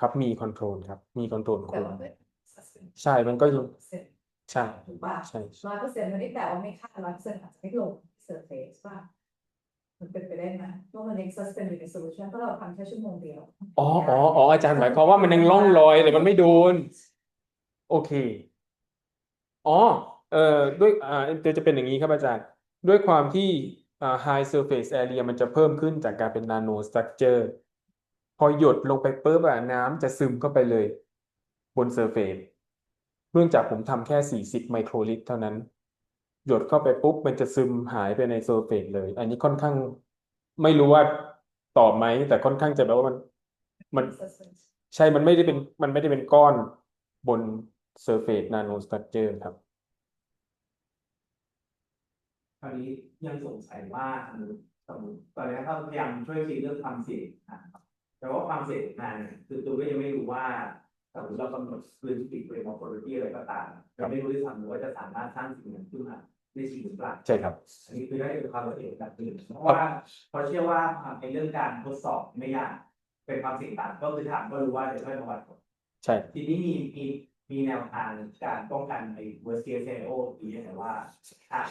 ครับมี control ครับ มี control แต่ คุม ว่าเป็น suspend ใช่ มันก็ยังใช่ ถูกป่ะ ใช่ 100%ไม่ได้แต่ว่าไม่ฆ่า100%อาจจะไม่ลง surface ป่ะมันเป็นไปได้ไหมว่ามัน suspend in solution ก็เราทำแค่ชั่วโมงเดียว อาจารย์หมายความว่ามันยังล่องลอยแต่มันไม่โดน โอเค อ๋อเอ่อด้วยจะเป็นอย่างนี้ครับอาจารย์ ด้วยความที่high surface area มันจะเพิ่มขึ้นจากการเป็น nano structure พอหยดลงไปปุ๊บน้ำจะซึมเข้าไปเลยบน surface เนื่องจากผมทำแค่40 ไมโครลิตรเท่านั้น หยดเข้าไปปุ๊บมันจะซึมหายไปใน surface เลย อันนี้ค่อนข้างไม่รู้ว่าตอบไหม แต่ค่อนข้างจะแบบว่ามันใช่ มันไม่ได้เป็นก้อนบน surface nano structure ครับ คราวนี้ยังสงสัยว่าสมมติตอนนี้ถ้าพยายามช่วยคิดเรื่องความเสี่ยงนะครับแต่ว่าความเสี่ยงงานเนี่ยคือตัวก็ยังไม่รู้ว่าสมมติเรากำหนดพื้นที่เป็นมอร์โฟโลจีอะไรก็ตามเราไม่รู้ด้วยซ้ำว่าจะสามารถสร้างสิ่งนั้นขึ้นมาได้จริงหรือเปล่า ใช่ครับ อันนี้คือได้เป็นความเสี่ยงแบบหนึ่งเพราะว่าเชื่อว่าในเรื่องการทดสอบไม่ยากเป็นความเสี่ยงต่ำก็คือถามก็รู้ว่าจะช่วยประวัติผล ใช่ ทีนี้มีแนวทางการป้องกันใน worst case scenario คือยังไงว่า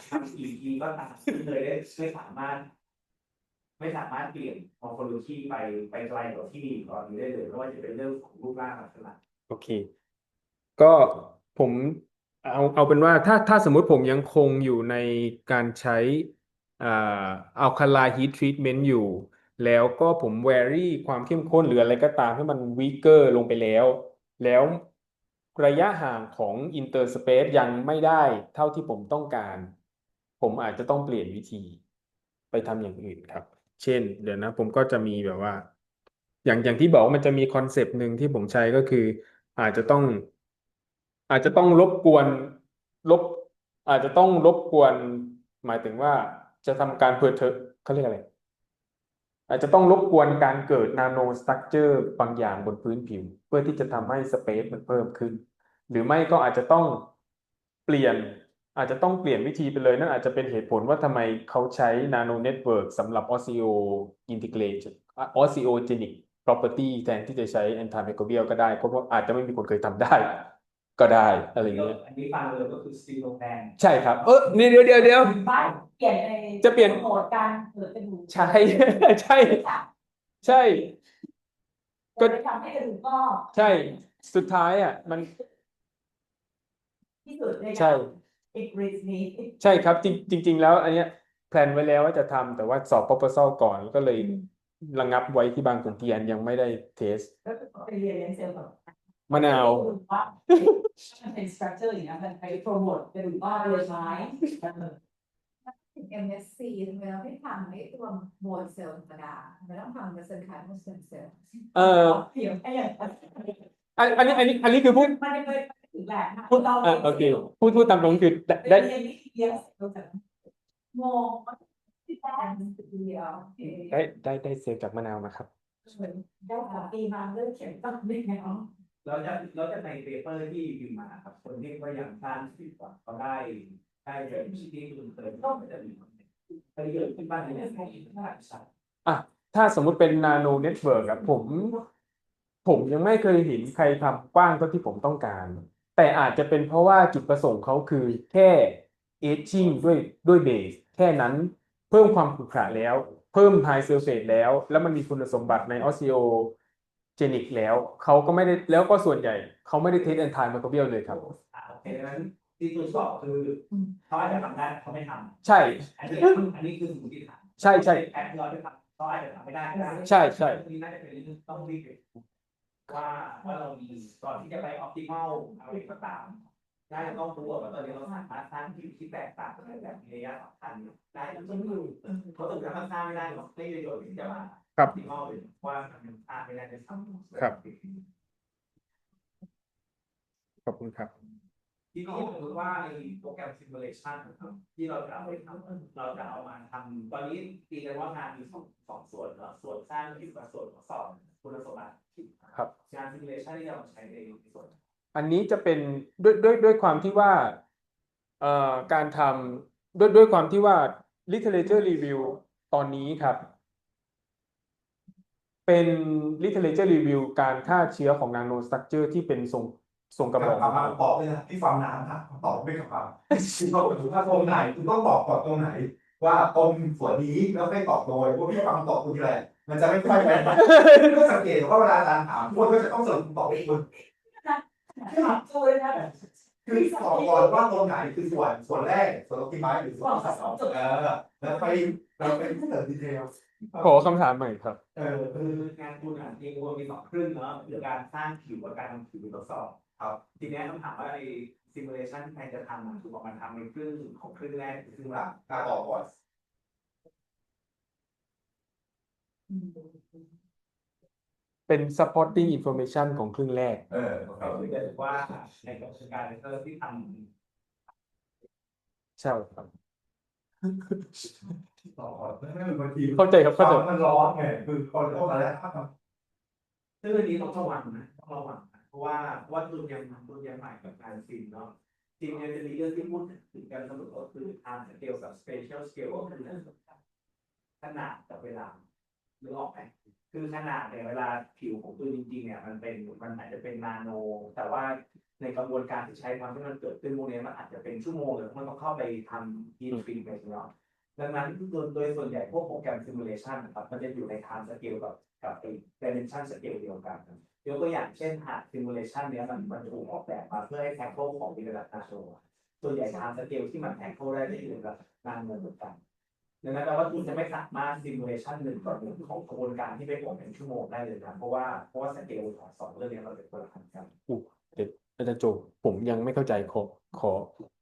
ทำEPก็ตามที่เลยได้ไม่สามารถเปลี่ยน morphology ไปไกลกว่าที่มีก่อนนี้ได้เลยเพราะว่าจะเป็นเรื่องของรูปร่างลักษณะ โอเค ก็ผมเอาเป็นว่าถ้าสมมุติผมยังคงอยู่ในการใช้อ่าอัลคาไลน์ฮีททรีทเมนต์อยู่ แล้วก็ผมแวรี่ความเข้มข้นหรืออะไรก็ตามให้มันวีเกอร์ลงไปแล้วระยะห่างของอินเตอร์สเปซยังไม่ได้เท่าที่ผมต้องการ ผมอาจจะต้องเปลี่ยนวิธีไปทำอย่างอื่นครับ เช่น เดี๋ยวนะผมก็จะมีแบบว่า อย่างที่บอกว่ามันจะมีคอนเซปต์หนึ่งที่ผมใช้ก็คือ อาจจะต้องรบกวนลบอาจจะต้องรบกวนหมายถึงว่าจะทำการเพอร์เทเขาเรียกอะไร อาจจะต้องรบกวนการเกิดนาโนสตรัคเจอร์บางอย่างบนพื้นผิว เพื่อที่จะทำให้สเปซมันเพิ่มขึ้น หรือไม่ก็อาจจะต้องเปลี่ยนวิธีไปเลยนั่นอาจจะเป็นเหตุผลว่าทำไมเขาใช้นาโนเน็ตเวิร์กสำหรับ osteogenic property แทนที่จะใช้ antimicrobial ก็ได้เพราะว่าอาจจะไม่มีคนเคยทำได้ ก็ได้อะไรเงี้ย อันนี้ฟังเลยก็คือสตีลโลแมน ใช่ครับนี่เดี๋ยว บ้านเปลี่ยนใน จะเปลี่ยน โหมดการกระดูก ใช่ ใช่ใช่ ก็จะทำให้กระดูกงอก ใช่สุดท้ายอ่ะมัน ที่สุดเลย ใช่ อีกรีสนี้ ใช่ครับจริงแล้วอันเนี้ยแพลนไว้แล้วว่าจะทำแต่ว่าสอบ proposal ก่อนก็เลยระงับไว้ที่บางขุนเทียนยังไม่ได้เทส ก็ไปเรียนเซลล์แบบ มะนาว ว่ามันเป็น structure อย่างเงี้ยมันไปโปรโมทกระดูกงอกเลยไหม MSc ทำไมเราไม่ทำไอ้ตัวโมดเซลล์ธรรมดาทำไมต้องทำเป็นเซลล์คาร์บอนเซลล์ เถียงไอ้อย่างนั้น อันนี้คือพูด มันจะเป็นถึงแหละ พูดโอเคพูดตามตรงคือได้ เรียนวิธีเดียวเราจะมองว่าที่แท้ เดียว ได้เซลล์จากมะนาวนะครับ ได้ของปีมาเริ่มเขียนต้องไม่ไงอ๋อ เราจะในเปเปอร์ที่พิมพ์มาครับคนที่ก็ยังสร้างสิบกว่าเขาได้เรียนที่คุณเคยต้องจะมีไปเยอะขึ้นบ้างในในภาควิชา อ่ะถ้าสมมุติเป็นนาโนเน็ตเวิร์กอะผมยังไม่เคยเห็นใครทำกว้างเท่าที่ผมต้องการ แต่อาจจะเป็นเพราะว่าจุดประสงค์เขาคือแค่เอจจิ้งด้วยเบสแค่นั้นเพิ่มความขรุขระแล้ว เพิ่มไฮเซลเฟตแล้วมันมีคุณสมบัติในออสซิโอเจนิกแล้วเขาก็ไม่ได้แล้วก็ส่วนใหญ่เขาไม่ได้เทสแอนไทม์ไมโครเบียลเลยครับ โอเคดังนั้นที่คุณบอกคือเขาอาจจะทำได้เขาไม่ทำ ใช่ อันนี้คือสมมติฐาน ใช่ แผนที่เราจะทำเขาอาจจะทำไม่ได้ก็ได้ ใช่ใช่ นี่น่าจะเป็นเรื่องต้องรีบว่าเรามีก่อนที่จะไปออ p ติมอลอะไรก็ตามน่าจะต้องรู้ว่าตอนนี้เราสามารถสร้างทีมที่แตกต่างกันแบบมีระยะสำคัญได้หรือไม่เพราะถึงถ้ามันสร้างไม่ได้ก็ไม่ได้ประโยชน์ที่จะมา ครับ ออ p ติมอลเลยว่ามันสร้างไม่ได้จะทำ ครับ ขอบคุณครับ ทีนี้สมมติว่าไอ้โปรแกรม simulation นะครับที่เราจะเอาไปทำเราจะเอามาทำตอนนี้ตีกันว่างานมีสองส่วนเนาะส่วนสร้างที่กับส่วนสอบคุณสมบัติ ครับ งาน simulation ที่เราใช้ในส่วน อันนี้จะเป็นด้วยความที่ว่าการทำด้วยความที่ว่า literature review ตอนนี้ครับ เป็น literature review การฆ่าเชื้อของ nano structure ที่เป็นทรงกระบอก ถามตอบเลยนะพี่ฟังนานนะตอบไม่คำถามพี่เขาถึงว่าตรงไหนคุณต้องตอบก่อนตรงไหน ว่าตรงส่วนนี้แล้วไม่ตอบโดยว่าพี่ฟังตอบคุณอะไรมันจะไม่ค่อยเป็นก็สังเกตว่าเวลาอาจารย์ถามคนก็จะต้องสรุปตอบให้คุณ ถามตัวเลยนะ คือตอบก่อนว่าตรงไหนคือส่วนแรกส่วนที่ไม้หรือส่วนที่สองแล้วไปเสริมดีเทล ขอคำถามใหม่ครับ คืองานคุณจริงๆมีสองครึ่งเนาะคือการสร้างผิวกับการทำผิวทดสอบครับทีนี้ต้องถามว่าไอ้ simulation ที่ใครจะทำคือบอกมันทำในครึ่งของครึ่งแรกคือครึ่งหลัง ตาบอกก่อน เป็น supporting information ของครึ่งแรก ก็คือจะถือว่าในกระบวนการที่ท ใช่ครับ ต่อบางที เข้าใจครับเข้าใจ มันร้อนไงคือคนต้องอะไร ำซึ่งอันนี้ต้องระวังนะต้องระวังนะเพราะว่าตัวยังใหม่กับการซิมเนาะจริงเนี่ยจะมีเรื่องที่พูดถึงกันเสมอก็คือ time scale กับ spatial scale ก็คือขนาดกับเวลานึกออกไหมคือขนาดเนี่ยเวลาผิวของตัวจริงๆเนี่ยมันอาจจะเป็นนาโนแต่ว่าในกระบวนการที่ใช้ความที่มันเกิดขึ้นพวกนี้มันอาจจะเป็นชั่วโมงหรือมันต้องเข้าไปทำ heat treatment เนาะดังนั้นโดยส่วนใหญ่พวกโปรแกรม simulation นะครับมันจะอยู่ใน time scale กับ dimension scale เดียวกันยกตัวอย่างเช่นหาก simulation เนี้ยมันถูกออกแบบมาเพื่อให้ tackle ของมีระดับนาโนส่วนใหญ่ time scale ที่มัน tackle ได้ที่อยู่ระดับนาโนเหมือนกันดังนั้นแปลว่าคุณจะไม่สามารถ simulation 1 ต่อ 1ของกระบวนการที่ไปผลเป็นชั่วโมงได้เลยนะเพราะว่าสเกลของสองเรื่องนี้มันเป็นคนละอันกัน เด็ดอาจารย์โจผมยังไม่เข้าใจขอ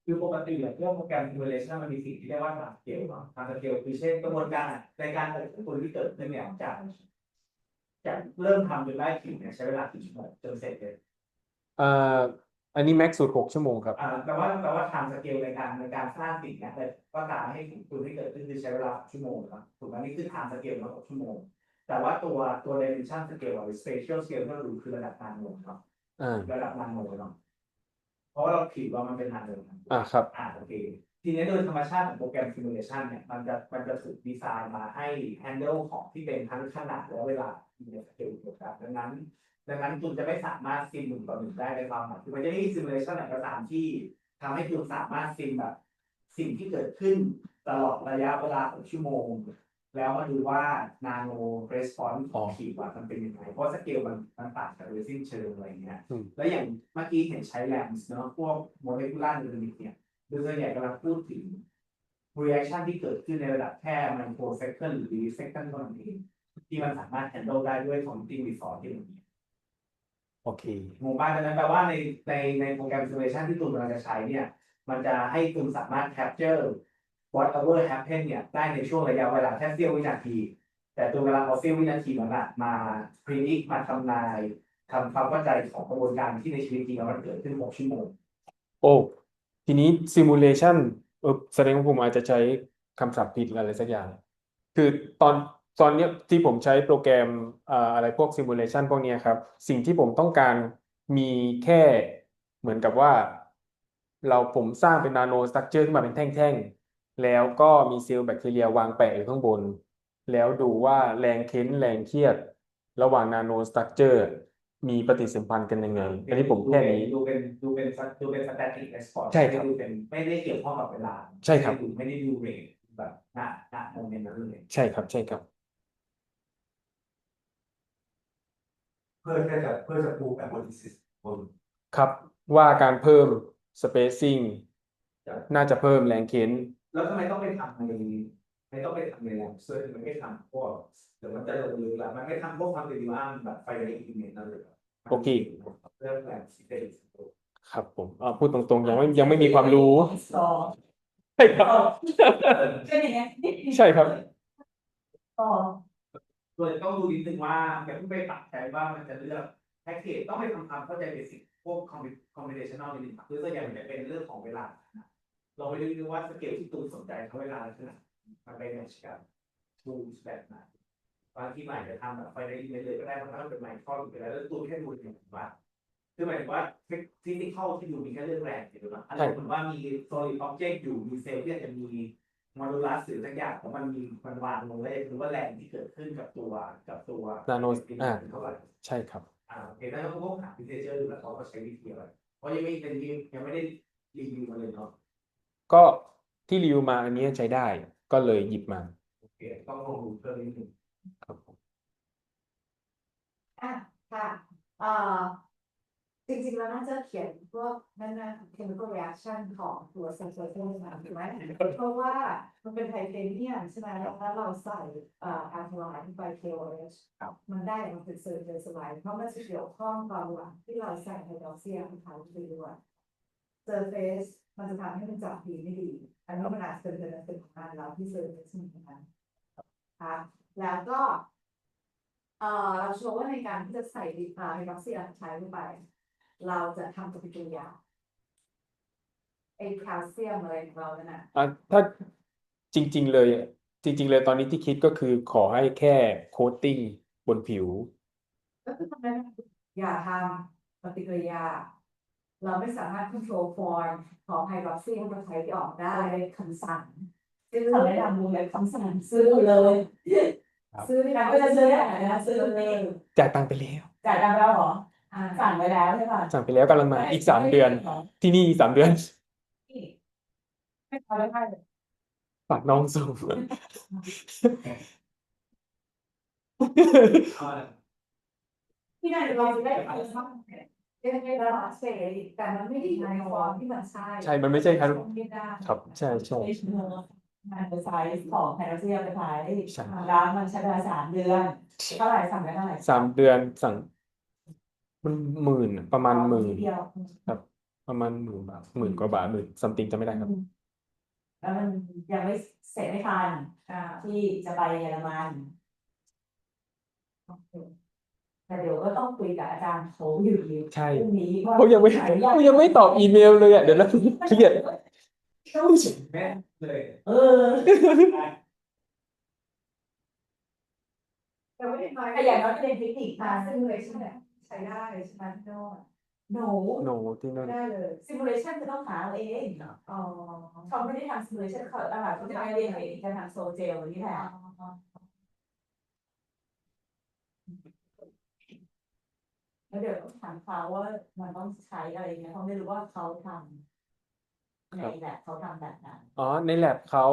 คือปกติเนี่ยเรื่องโปรแกรม simulation มันมีสิ่งที่เรียกว่า time scale เนาะ time scale คือเช่นกระบวนการในการเกิดผลที่เกิดขึ้นเนี่ยจะเริ่มทำจนได้ผิวเนี่ยใช้เวลากี่ชั่วโมงจนเสร็จเลย อันนี้แม็กซ์สุด6 ชั่วโมงครับ แปลว่า time scale ในการสร้างสิ่งเนี่ยก็ตามให้ผลที่เกิดขึ้นคือใช้เวลา6 ชั่วโมงครับถูกไหมนี่คือ time scale มา6 ชั่วโมงแต่ว่าตัว dimension scale หรือ spatial scale ที่เราดูคือระดับนาโนครับระดับนาโนเนาะเพราะว่าเราผิดว่ามันเป็นนาโนครับ โอเคทีนี้โดยธรรมชาติของโปรแกรม simulation เนี่ยมันจะถูกดีไซน์มาให้ handle ของที่เป็นทั้งขนาดและเวลาในสเกลเดียวกันดังนั้น ดังนั้นคุณจะไม่สามารถซิม1 ต่อ 1ได้ในความหมายคือมันจะไม่มีซิมูเลชันไหนก็ตามที่ทำให้คุณสามารถซิมแบบสิ่งที่เกิดขึ้นตลอดระยะเวลา6 ชั่วโมงแล้วมาดูว่านาโนเรสปอนส์ของขีดวัดมันเป็นยังไงเพราะสเกลมันต่างกันโดยสิ้นเชิงอะไรเงี้ยแล้วอย่างเมื่อกี้เห็นใช้แลมส์เนาะพวกโมเลกุลาร์ไดนามิกเนี่ยโดยส่วนใหญ่กำลังพูดถึง reaction ที่เกิดขึ้นในระดับแค่ไมโครเซกชันหรือเซกชันเท่านั้นเองที่มันสามารถ handle ได้ด้วย computing resource ที่มันมี โอเค หมู่บ้านนั้นแปลว่าในโปรแกรม simulation ที่ตูนกำลังจะใช้เนี่ยมันจะให้ตูนสามารถ capture whatever happen เนี่ยได้ในช่วงระยะเวลาแค่เสี้ยววินาทีแต่ตูนเวลาเอาเสี้ยววินาทีนั้นมา predict มาทำนายทำความเข้าใจของกระบวนการที่ในชีวิตจริงแล้วมันเกิดขึ้น6 ชั่วโมง โอ้ทีนี้ simulation แสดงว่าผมอาจจะใช้คำศัพท์ผิดอะไรสักอย่าง คือตอนเนี้ยที่ผมใช้โปรแกรมอะไรพวก simulation พวกเนี้ยครับ สิ่งที่ผมต้องการมีแค่เหมือนกับว่าผมสร้างเป็นนาโนสตรัคเจอร์ขึ้นมาเป็นแท่งๆ แล้วก็มีเซลล์แบคทีเรียวางแปะอยู่ข้างบน แล้วดูว่าแรงเค้นแรงเครียด ระหว่างนาโนสตรัคเจอร์มีปฏิสัมพันธ์กันยังไง อันนี้ผมแค่นี้ ดูเป็น static response ใช่ครับ ดูเป็นไม่ได้เกี่ยวข้องกับเวลา ใช่ครับ ไม่ได้ดูเรทแบบณโมเมนต์นั้นเลย ใช่ครับใช่ครับ เพื่อจะปลูกแบบโมดิซิสบน ครับว่าการเพิ่ม spacing น่าจะเพิ่มแรงเค้น แล้วทำไมต้องไปทำในแลบเซอร์มันไม่ทำพวกเดี๋ยวมันจะลงลึกแล้วมันไม่ทำพวกความเป็นดีว่าแบบไฟในอินเมจนั่นเลย โอเค เรื่องแลบสิเดส ครับผมพูดตรงๆยังไม่มีความรู้ ใช่ครับ เป็นอย่างเงี้ย ใช่ครับ ต่อ โดยต้องดูนิดนึงว่าอย่าเพิ่งไปปักใจว่ามันจะเลือกแพ็กเกจต้องไปทำความเข้าใจเบสิกพวก computational นิดนึงคือส่วนใหญ่มันจะเป็นเรื่องของเวลาเราไปดูว่าสเกลที่ตูนสนใจเขาเวลาขนาดมันไปแมทช์กับ tools แบบไหนบางที่ใหม่จะทำแบบไฟในอินเมจเลยก็ได้เพราะมันเป็นไมโครอยู่แล้วตูนแค่ดูอย่างว่าคือหมายถึงว่าฟิสิกอลที่ดูมีแค่เรื่องแรงถูกไหมอันนี้เหมือนว่ามี solid object อยู่มีเซลล์ที่อาจจะมีโมดูลัสหรือสักอย่างแต่มันวางลงเลยหรือว่าแรงที่เกิดขึ้นกับตัวนาโน เท่าไหร่ ใช่ครับ โอเคแล้วเขาก็หาพิเศษเจอร์ดูแล้วเขาก็ใช้วิธีอะไรเพราะยังไม่ได้รีวิวมาเลยเนาะ ก็ที่รีวิวมาอันนี้ใช้ได้ก็เลยหยิบมา โอเคต้องลองดูเพิ่มนิดนึง ครับผม ค่ะจริงๆแล้วน่าจะเขียนพวกนั่นนะ chemical reaction ของตัว sensor นะถูกไหมเพราะว่ามันเป็นไทเทเนียมใช่ไหมแล้วเราใส่alkaline by KOH มันได้มันเป็นเซอร์เจอร์สไลด์เพราะมันจะเกี่ยวข้องกับระหว่างที่เราใส่ไฮดรอกซีไทไปด้วย surface มันจะทำให้มันจับดีไม่ดี อันนี้มันอาจจะเป็นของงานเราที่ surface เหมือนกันค่ะแล้วก็เราโชว์ว่าในการที่จะใส่ไฮดรอกซีไทลงไปเราจะทำปฏิกิริยาไอแคลเซียมอะไรของเราเนี่ยนะ ถ้าจริงๆเลยตอนนี้ที่คิดก็คือขอให้แค่โคตติ้งบนผิว ก็คือทำไมอย่าทำปฏิกิริยาเราไม่สามารถควบคุมฟอร์มของไฮดรอกซีให้มันใช้ที่ออกได้คำสั่งซื้อไม่ทำเลยคำสั่งซื้อเลยซื้อที่ก็จะซื้อได้นะซื้อเลย จ่ายตังค์ไปแล้ว จ่ายตังค์แล้วเหรอสั่งไปแล้วใช่ป่ะ สั่งไปแล้วกำลังมาอีก3 เดือน ที่นี่3 เดือน ไม่ทำไม่ได้เลย ฝากน้องส่ง ที่นั่นเราจะได้อะไรบ้างได้ระดับเสรีแต่มันไม่ได้ในฟอร์มที่มันใช่ ใช่มันไม่ใช่ครับ ไม่ได้ ครับใช่ใช่ มันจะใช้ของไฮดรอกซีไปใช้ ใช่ แล้วมันใช้เวลา3 เดือนเท่าไหร่สั่งได้เท่าไหร่ 3 เดือนสั่งมันประมาณ10,000 เดียว ครับประมาณ10,000 บาท10,000 กว่าบาท10,000 จะไม่ได้ครับ แล้วมันยังไม่เสร็จไม่ทันที่จะไปเยอรมันแต่เดี๋ยวก็ต้องคุยกับอาจารย์เขาอยู่ดี ใช่ พรุ่งนี้ว่า เขายังไม่ตอบอีเมลเลยอ่ะเดี๋ยวนะเครียด แม่เลย แต่ไม่ได้น้อยแต่อย่างน้อยเป็นเทคนิคนะซึ่งเลยใช่ไหมใช้ได้ใช่ไหมพี่โน้ตหนู โนที่นั่น ได้เลยซิมูเลชันจะต้องหาเองอ๋อเขาไม่ได้ทำซิมูเลชันเขาจะไม่เรียนเองจะทำโซเจลนี่แหละ แล้วเดี๋ยวต้องถามเขาว่ามันต้องใช้อะไรเงี้ยเขาไม่รู้ว่าเขาทำในแบบเขาทำแบบนั้น อ๋อใน lab เขา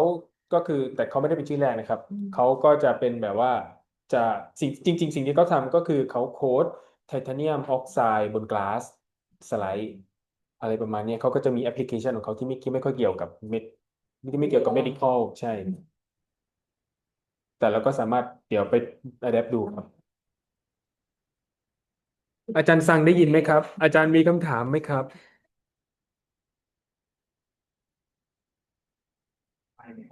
ก็คือแต่เขาไม่ได้เป็นชื่อแรกนะครับ อืม เขาก็จะเป็นแบบว่าจะจริงสิ่งที่เขาทำก็คือเขาโค้ดไทเทเนียมออกไซด์บนกลาสสไลด์อะไรประมาณนี้เขาก็จะมีแอปพลิเคชันของเขาที่ไม่ค่อยเกี่ยวกับไม่เกี่ยวกับ medical ใช่ แต่เราก็สามารถเดี๋ยวไป adapt ดูครับ อาจารย์ซังได้ยินไหมครับ อาจารย์มีคำถามไหมครับ ไปเนี่ย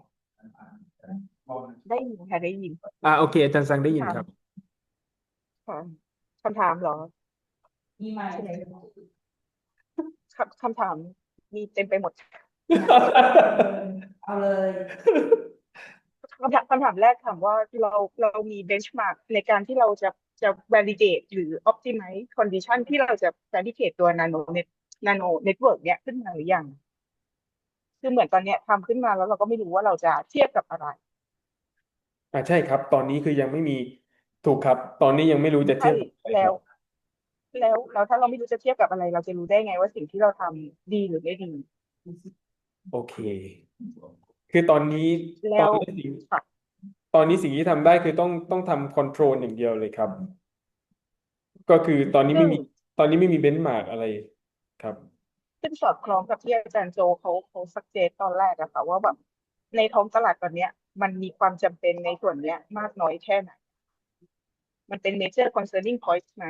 ได้ยินค่ะได้ยินโอเคอาจารย์ซังได้ยินครับ ค่ะคำถามเหรอ มีไหม ใช่ไหมคำถามมีเต็มไปหมด เอาเลย คำถามแรกถามว่าเรามี benchmark ในการที่เราจะ validate หรือ optimize condition ที่เราจะ fabricate ตัว nano network เนี่ยขึ้นมาหรือยังคือเหมือนตอนเนี้ยทำขึ้นมาแล้วเราก็ไม่รู้ว่าเราจะเทียบกับอะไร ใช่ครับ ตอนนี้คือยังไม่มีถูกครับ ตอนนี้ยังไม่รู้จะเที ใช่ ยบกับอะไรค แล้ รั ว บ แล้วถ้าเราไม่รู้จะเทียบกับอะไร เราจะรู้ได้ไงว่าสิ่งที่เราทำดีหรือไม่ดี โอเค คือตอนนี้ แล้ว ค่ะ ตอนนี้สิ่งที่ทำได้คือต้องทำคอนโทรลอย่างเดียวเลยครับ ก็คือตอนนี้ไม่มีเบนช์มาร์กอะไรครับ ซึ่งสอดคล้องกับที่อาจารย์โจเขาสักเจตตอนแรกอะค่ะว่าแบบในท้องตลาดตอนเนี้ยมันมีความจำเป็นในส่วนเนี้ยมากน้อยแค่ไหนมันเป็น major concerning point ไหม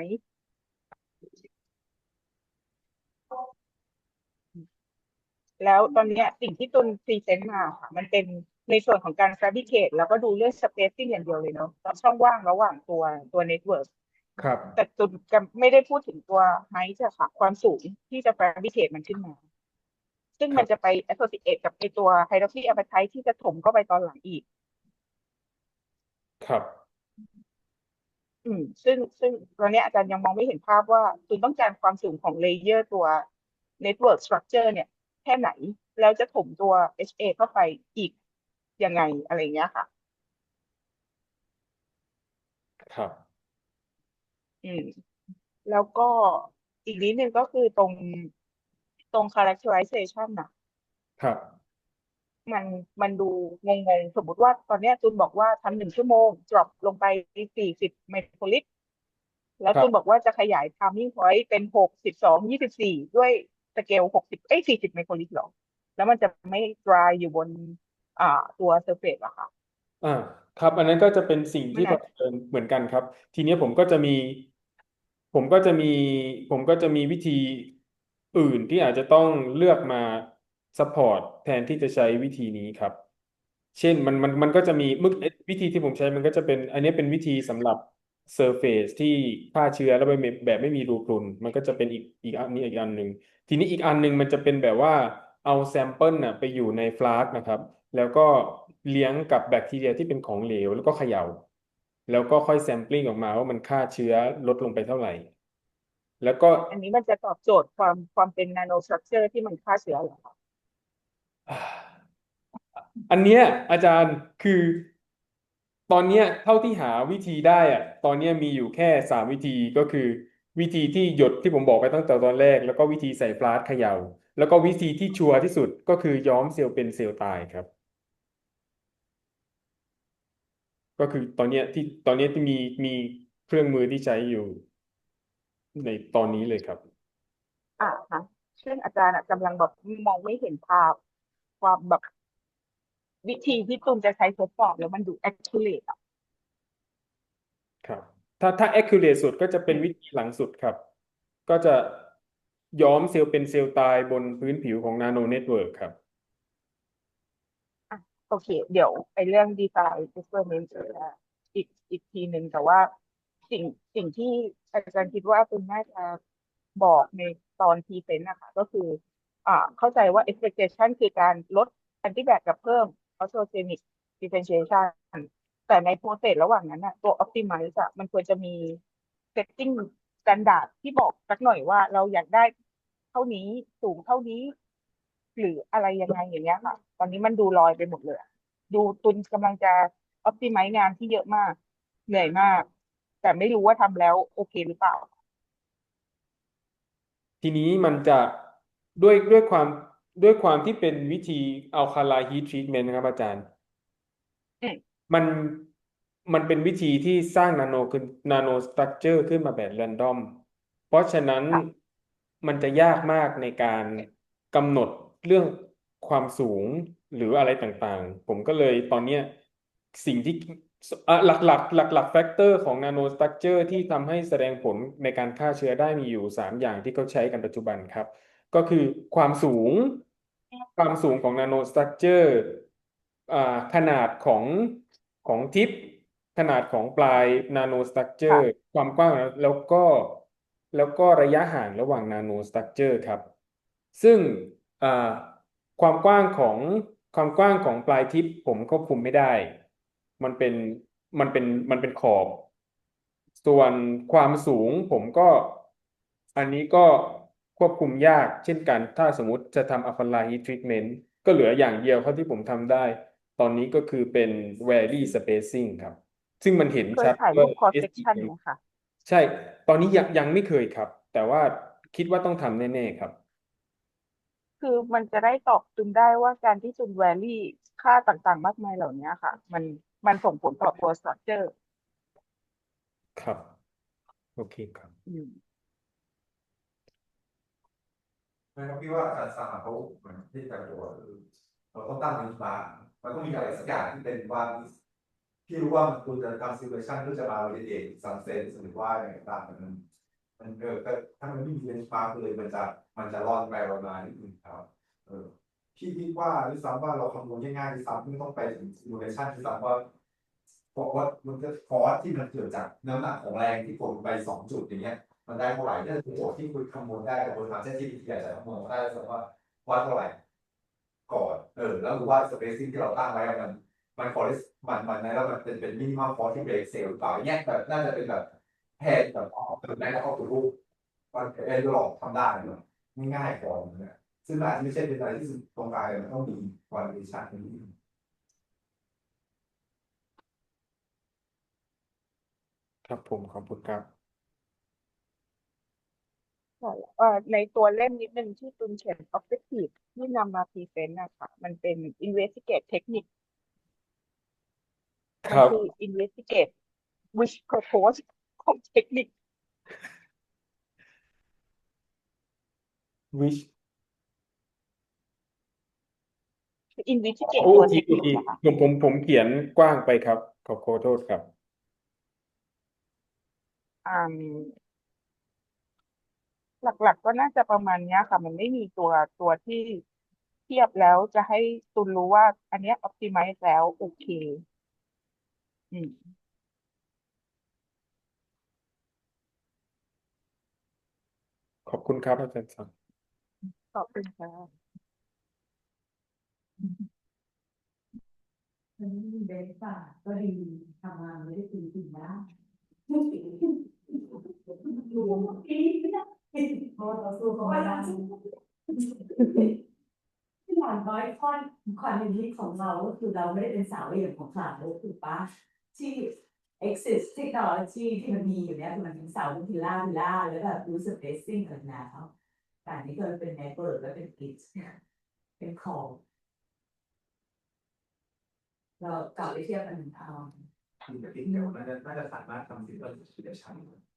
แล้วตอนเนี้ยสิ่งที่ตุนพรีเซนต์มาค่ะมันเป็นในส่วนของการ fabricate แล้วก็ดูเรื่อง spacing อย่างเดียวเลยเนาะช่องว่างระหว่างตัว network ครับ แต่ตุนไม่ได้พูดถึงตัว height อะค่ะความสูงที่จะ fabricate มันขึ้นมา ซึ่ง ครั มัน บ จะไป associate กับไอตัว hydroxy apatite ที่จะถมเข้าไปตอนหลังอีก ครับ ซึ่งตอนเนี้ยอาจารย์ยังมองไม่เห็นภาพว่าคุณต้องการความสูงของเลเยอร์ตัว network structure เนี่ยแค่ไหน แล้วจะถมตัว HA เข้าไปอีกยังไงอะไรเงี้ยค่ะ ครับ อืม แล้วก็อีกนิดนึงก็คือตรง characterization น่ะ ครับ มันดูงงๆ สมมติว่าตอนเนี้ยจูนบอกว่าทำ1 ชั่วโมง drop ลงไป40ไมโครลิตรแล้วจูนบอกว่าจะขยาย timing point เป็น6 12 24ด้วยสเกล40ไมโครลิตรหรอ แล้วมันจะไม่ dry อยู่บนตัว surface อะค่ะ ครับอันนั้นก็จะเป็นสิ่งที่ผมันอาจ มเจอเหมือนกันครับ ทีนี้ผมก็จะมีผมก็จะมีวิธีอื่นที่อาจจะต้องเลือกมาซัพพอร์ตแทนที่จะใช้วิธีนี้ครับ เช่นมันก็จะมีวิธีที่ผมใช้มันก็จะเป็นอันนี้เป็นวิธีสำหรับ Surface ที่ฆ่าเชื้อแล้วแบบไม่มีรูพรุนมันก็จะเป็นอีกอันนี้อีกอันหนึ่งทีนี้อีกอันหนึ่งมันจะเป็นแบบว่าเอาแซมเปิลน่ะไปอยู่ในฟลาสก์นะครับ แล้วก็เลี้ยงกับแบคทีเรียที่เป็นของเหลวแล้วก็เขย่าแล้วก็ค่อยแซมปลิ้งออกมาว่ามันฆ่าเชื้อลดลงไปเท่าไหร่ แล้วก็ อันนี้มันจะตอบโจทย์ความเป็น nano structure ที่มันฆ่าเชื้อเหรอคะ อันเนี้ยอาจารย์คือตอนเนี้ยเท่าที่หาวิธีได้อะตอนเนี้ยมีอยู่แค่3 วิธีก็คือวิธีที่หยดที่ผมบอกไปตั้งแต่ตอนแรกแล้วก็วิธีใส่ฟลาสก์เขย่าแล้วก็วิธีที่ชัวร์ที่สุดก็คือย้อมเซลล์เป็นเซลล์ตายครับ ก็คือตอนเนี้ยที่มีเครื่องมือที่ใช้อยู่ในตอนนี้เลยครับ ค่ะซึ่งอาจารย์กำลังแบบมองไม่เห็นภาพความแบบวิธีที่ตุนจะใช้ทดสอบแล้วมันดู accurate อะ ครับถ้า accurate สุดก็จะเป็นวิธีหลังสุดครับ ก็จะย้อมเซลล์เป็นเซลล์ตายบนพื้นผิวของนาโนเน็ตเวิร์กครับ โอเค เดี๋ยวไปเรื่อง design experiment อีกทีหนึ่งแต่ว่าสิ่งที่อาจารย์คิดว่าคุณน่าจะบอกในตอนพรีเซนต์นะคะก็คือเข้าใจว่า expectation คือการลด antibiotic กับเพิ่ม autogenic differentiation แต่ใน process ระหว่างนั้นตัว optimize มันควรจะมี setting standard ที่บอกสักหน่อยว่าเราอยากได้เท่านี้สูงเท่านี้ หรืออะไรยังไงอย่างเงี้ยค่ะ ตอนนี้มันดูลอยไปหมดเลย ดูตุนกำลังจะ optimize งานที่เยอะมาก เหนื่อยมาก แต่ไม่รู้ว่าทำแล้วโอเคหรือเปล่า ทีนี้มันจะด้วยความที่เป็นวิธีอัลคาไลน์ฮีททรีทเมนต์นะครับอาจารย์ อืมมันมันเป็นวิธีที่สร้างนาโนสตรัคเจอร์ขึ้นมาแบบแรนดอมเพราะฉะนั้นค่ะมันจะยากมากในการกำหนดเรื่องความสูงหรืออะไรต่างๆผมก็เลยตอนเนี้ยสิ่งที่หลักแฟกเตอร์ของนาโนสตรัคเจอร์ที่ทำให้แสดงผลในการฆ่าเชื้อได้มีอยู่3อย่างที่เขาใช้กันปัจจุบันครับ ก็คือความสูงของนาโนสตรัคเจอร์ขนาดของทิปขนาดของปลายนาโนสตรัคเจอร์ค่ะความกว้างแล้วก็ระยะห่างระหว่างนาโนสตรัคเจอร์ครับซึ่งอ่าความกว้างของความกว้างของปลายทิปผมควบคุมไม่ได้มันเป็นมันเป็นขอบ ส่วนความสูงผมก็อันนี้ก็ควบคุมยากเช่นกันถ้าสมมติจะทำ Alkaline Heat Treatment ก็เหลืออย่างเดียวเท่าที่ผมทำได้ ตอนนี้ก็คือเป็น Vary Spacing ครับ ซึ่งมันเห็นเคยชัดถ่ายรู ว่า ป cross section SGM ไหมคะ ใช่ ตอนนี้ยังไม่เคยครับ แต่ว่าคิดว่าต้องทำแน่ๆครับ คือมันจะได้ตอบจุนได้ว่าการที่จุนแวลี่ค่าต่างๆ มากมายเหล่านี้ค่ะ มันส่งผลต่อตัว structure ครับ โอเคครับ อืม นะครับพี่ว่าอาจารย์สาเขาเหมือนที่อาจารย์บอกว่าเราต้องตั้งเป็นมามันต้องมีอะไรสักอย่างที่เป็นว่าพี่รู้ว่ามันควรจะทำซิมูเลชันเพื่อจะมาเรียนซัมเซนหรือว่าอะไรต่างๆมันก็ถ้ามันไม่มีเบนช์มาร์กเลยมันจะรอดไปประมาณนิดนึงครับพี่คิดว่าด้วยซ้ำว่าเราคำนวณง่ายๆด้วยซ้ำไม่ต้องไปถึงซิมูเลชันด้วยซ้ำว่าเพราะว่ามันจะฟอร์สที่มันเกิดจากน้ำหนักของแรงที่กดไป2 จุดอย่างเงี้ยมันได้เท่าไหร่นี่คือโจทย์ที่คุณคำนวณได้กับบนทางเช่นที่พี่อาจจะคำนวณได้แต่ว่าเท่าไหร่ก่อนแล้วดูว่าสเปซซิ่งที่เราตั้งไว้มันคอร์สมันแล้วมันเป็นมินิมัมฟอร์ที่เบรกเซลหรือเปล่าอย่างเงี้ยแบบน่าจะเป็นแบบแพทย์แบบได้แล้วเอาตัวรูปมันหลอกทำได้เนาะง่ายๆก่อนเนี่ยซึ่งอาจจะไม่ใช่เป็นอะไรที่ตรงกลางมันต้องมีวาลิเดชันนี้ ครับผมขอบคุณครับ ในตัวเล่มนิดนึงที่ตุนเขียน objective ที่นำมาพรีเซนต์นะคะมันเป็น investigate technique ค มัน รับ คือ investigate which purpose ของเทคนิค wish investigate โอ้ตัว ที เทคนิคนะคะ ผมเขียนกว้างไปครับ ขอโทษครับ อืมหลักๆก็น่าจะประมาณเนี้ยค่ะ มันไม่มีตัวที่เทียบแล้วจะให้ตุนรู้ว่าอันเนี้ย optimize แล้วโอเค อืม ขอบคุณครับอาจารย์สัง ขอบคุณค่ะ มันไม่มีเบสป่ะก็ดีทำงานไม่ได้ตีถึงนะดูปีนะเพราะเราสู้เขาไม่ได้ที่อย่างน้อยความเป็นที่ของเราก็คือเราไม่ได้เป็นสาวอย่างของเขาถูกปะที่ exist technology ที่มันมีอยู่เนี่ยคือมันเป็นเสาเป็นพิล่าแล้วแบบรู้สึก blessing กับน้ำแต่นี่ก็เป็น network แล้วเป็น grid เป็นของเรากลับไปเทียบกันเอา คือปกติเดี๋ยวน่าจะสามารถทำซิมเปิลซิเลชัน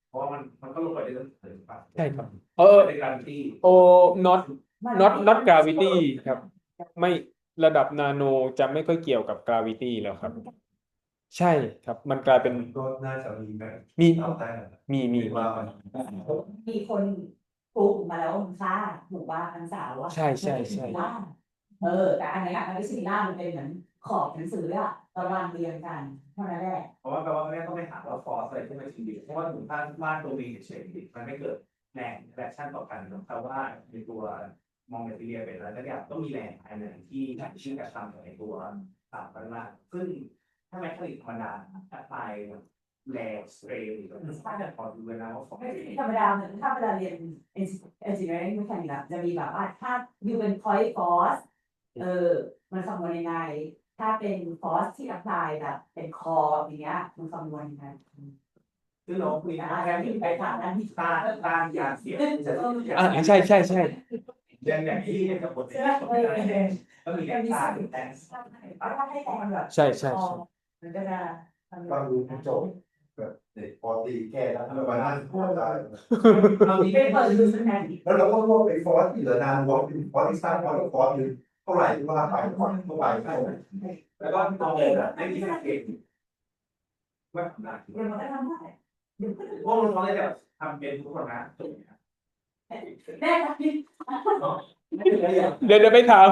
เพราะว่ามันก็ลงไปได้เรื่อยๆป่ะ ใช่ครับ ในการที่ โอ้ not gravity ครับ ไม่ระดับนาโนจะไม่ค่อยเกี่ยวกับ gravity แล้วครับ ใช่ครับ มันกลายเป็น ก็น่าจะมีแบบ มี เอาได้ มี ว่ามัน มีคนปลูกมาแล้วมันฆ่าหมู่บ้านทั้งสาวว่า ใช่ ล่าแต่อันนี้มันไม่ใช่ล่ามันเป็นเหมือนขอบหนังสืออะตารางเรียงกันเท่านั้นแหละ เพราะว่าแปลว่าแม่ต้องไปหาว่าฟอร์สอะไรที่มันจริงๆเพราะว่าถึงถ้าบ้านตัวมีเฉยๆมันไม่เกิดแรงแรคชั่นต่อกันแต่ว่าในตัวมองแมทเรียเป็นอะไรสักอย่างต้องมีแรงภายในที่ชื่อกระทำในตัวต่างกันมากซึ่งถ้าแมคคานิกธรรมดาถ้าไปแรงสเตรย์หรือถ้าจะพอดูนะว่าของ ธรรมดาเหมือนถ้าเวลาเรียน engineering ไม่ใช่แบบจะมีแบบว่าถ้าอยู่เป็น point force มันคำนวณยังไงถ้าเป็น force ที่ apply แบบเป็น core อย่างเงี้ยมันคำนวณยังไง คือเราคุยกันแค่ที่ไปทางด้านที่ตาอยากเสีย ใช่ใช่ใช่ อย่างที่กับบทที่ก็มีแค่ตาแต่ ถ้าให้แอนแบบ ใช่ใช่ มันก็จะทำ ฟังดูโจทย์แบบเด็กปอตรีแก้แล้วทำไมวันนั้นพูดได้ เรามี ไปเปิดดูสแกน แล้วเราก็รู้ว่าไอ้ฟอสที่เหลือนานวอลฟอสที่สร้างฟอสฟอสนึงเท่าไหร่ที่ว่าไปฟอสเท่าไหร่เท่าไหร่ แล้วก็มองเลยไม่มีสังเกตว่าทำได้ เดี๋ยวมันก็ทำได้เดี๋ยวก็ พวกเราเลยแบบทำเป็นทุกคนนะ แม่ทำผิด เดี๋ยวไปถาม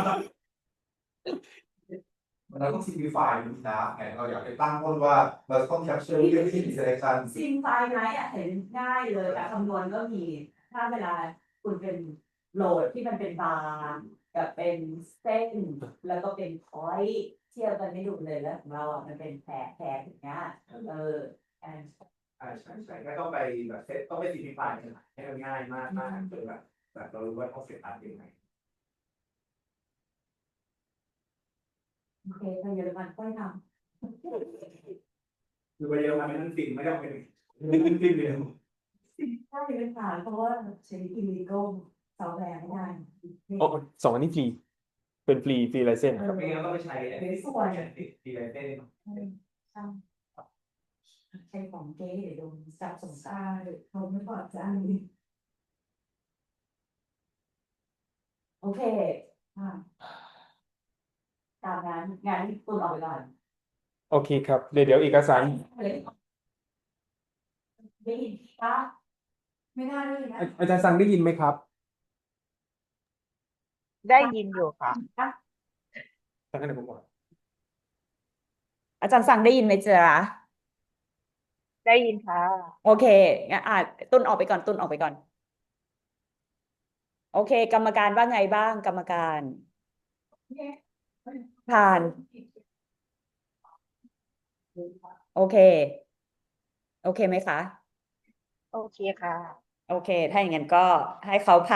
เราต้อง simplify มันนะไงเราอยากไปตั้งต้นว่าเราต้อง capture เรื่องที่ selection ซิมไฟล์ไหมอ่ะเห็นง่ายเลยแต่คำนวณก็มีถ้าเวลาคุณเป็นโหลดที่มันเป็นบาร์กับเป็นเส้นแล้วก็เป็นพอยต์เทียบกันไม่ดูเลยแล้วของเราอ่ะมันเป็นแผลถึงเนี้ยแอน ใช่ไม่ต้องไปแบบเซตต้องไปsimplifyให้มันง่ายมากจนแบบเรารู้ว่าต้องเซตอัพยังไง โอเคไปเยอรมันค่อยท คือไปเยอรมันไม่ต้องสิ่งไม่ต้องเป็นสิ่งเดียว ำถ้าเป็นปัญหาเพราะว่าใช้อินดิโก้เสาแรงไม่ได้ โอ้สองอันนี้ฟรี เป็นฟรีไลเซนส์ ไม่งั้นต้องไปใช้ดีไลเต้น ใช้ของเก๊เดี๋ยวโดนจับสงสารเขาไม่พอใจโอเคตามนั้นงานที่ตุนออกไปก่อน โอเคครับ เดี๋ยวเอกสาร ได้ยินปะไม่น่าได้ยินนะ อาจารย์สั่งได้ยินไหมครับ ได้ยินอยู่ค่ะ สั่งให้ผมก่อน อาจารย์สั่งได้ยินไหมจ๊ะ ได้ยินค่ะ โอเคงั้นตุนออกไปก่อนตุนออกไปก่อน โอเค กรรมการว่าไงบ้างกรรมการผ่าน โอเค โอเคไหมคะ โอเคค่ะ โอเค ถ้าอย่างนั้นก็ให้เขาผ่าน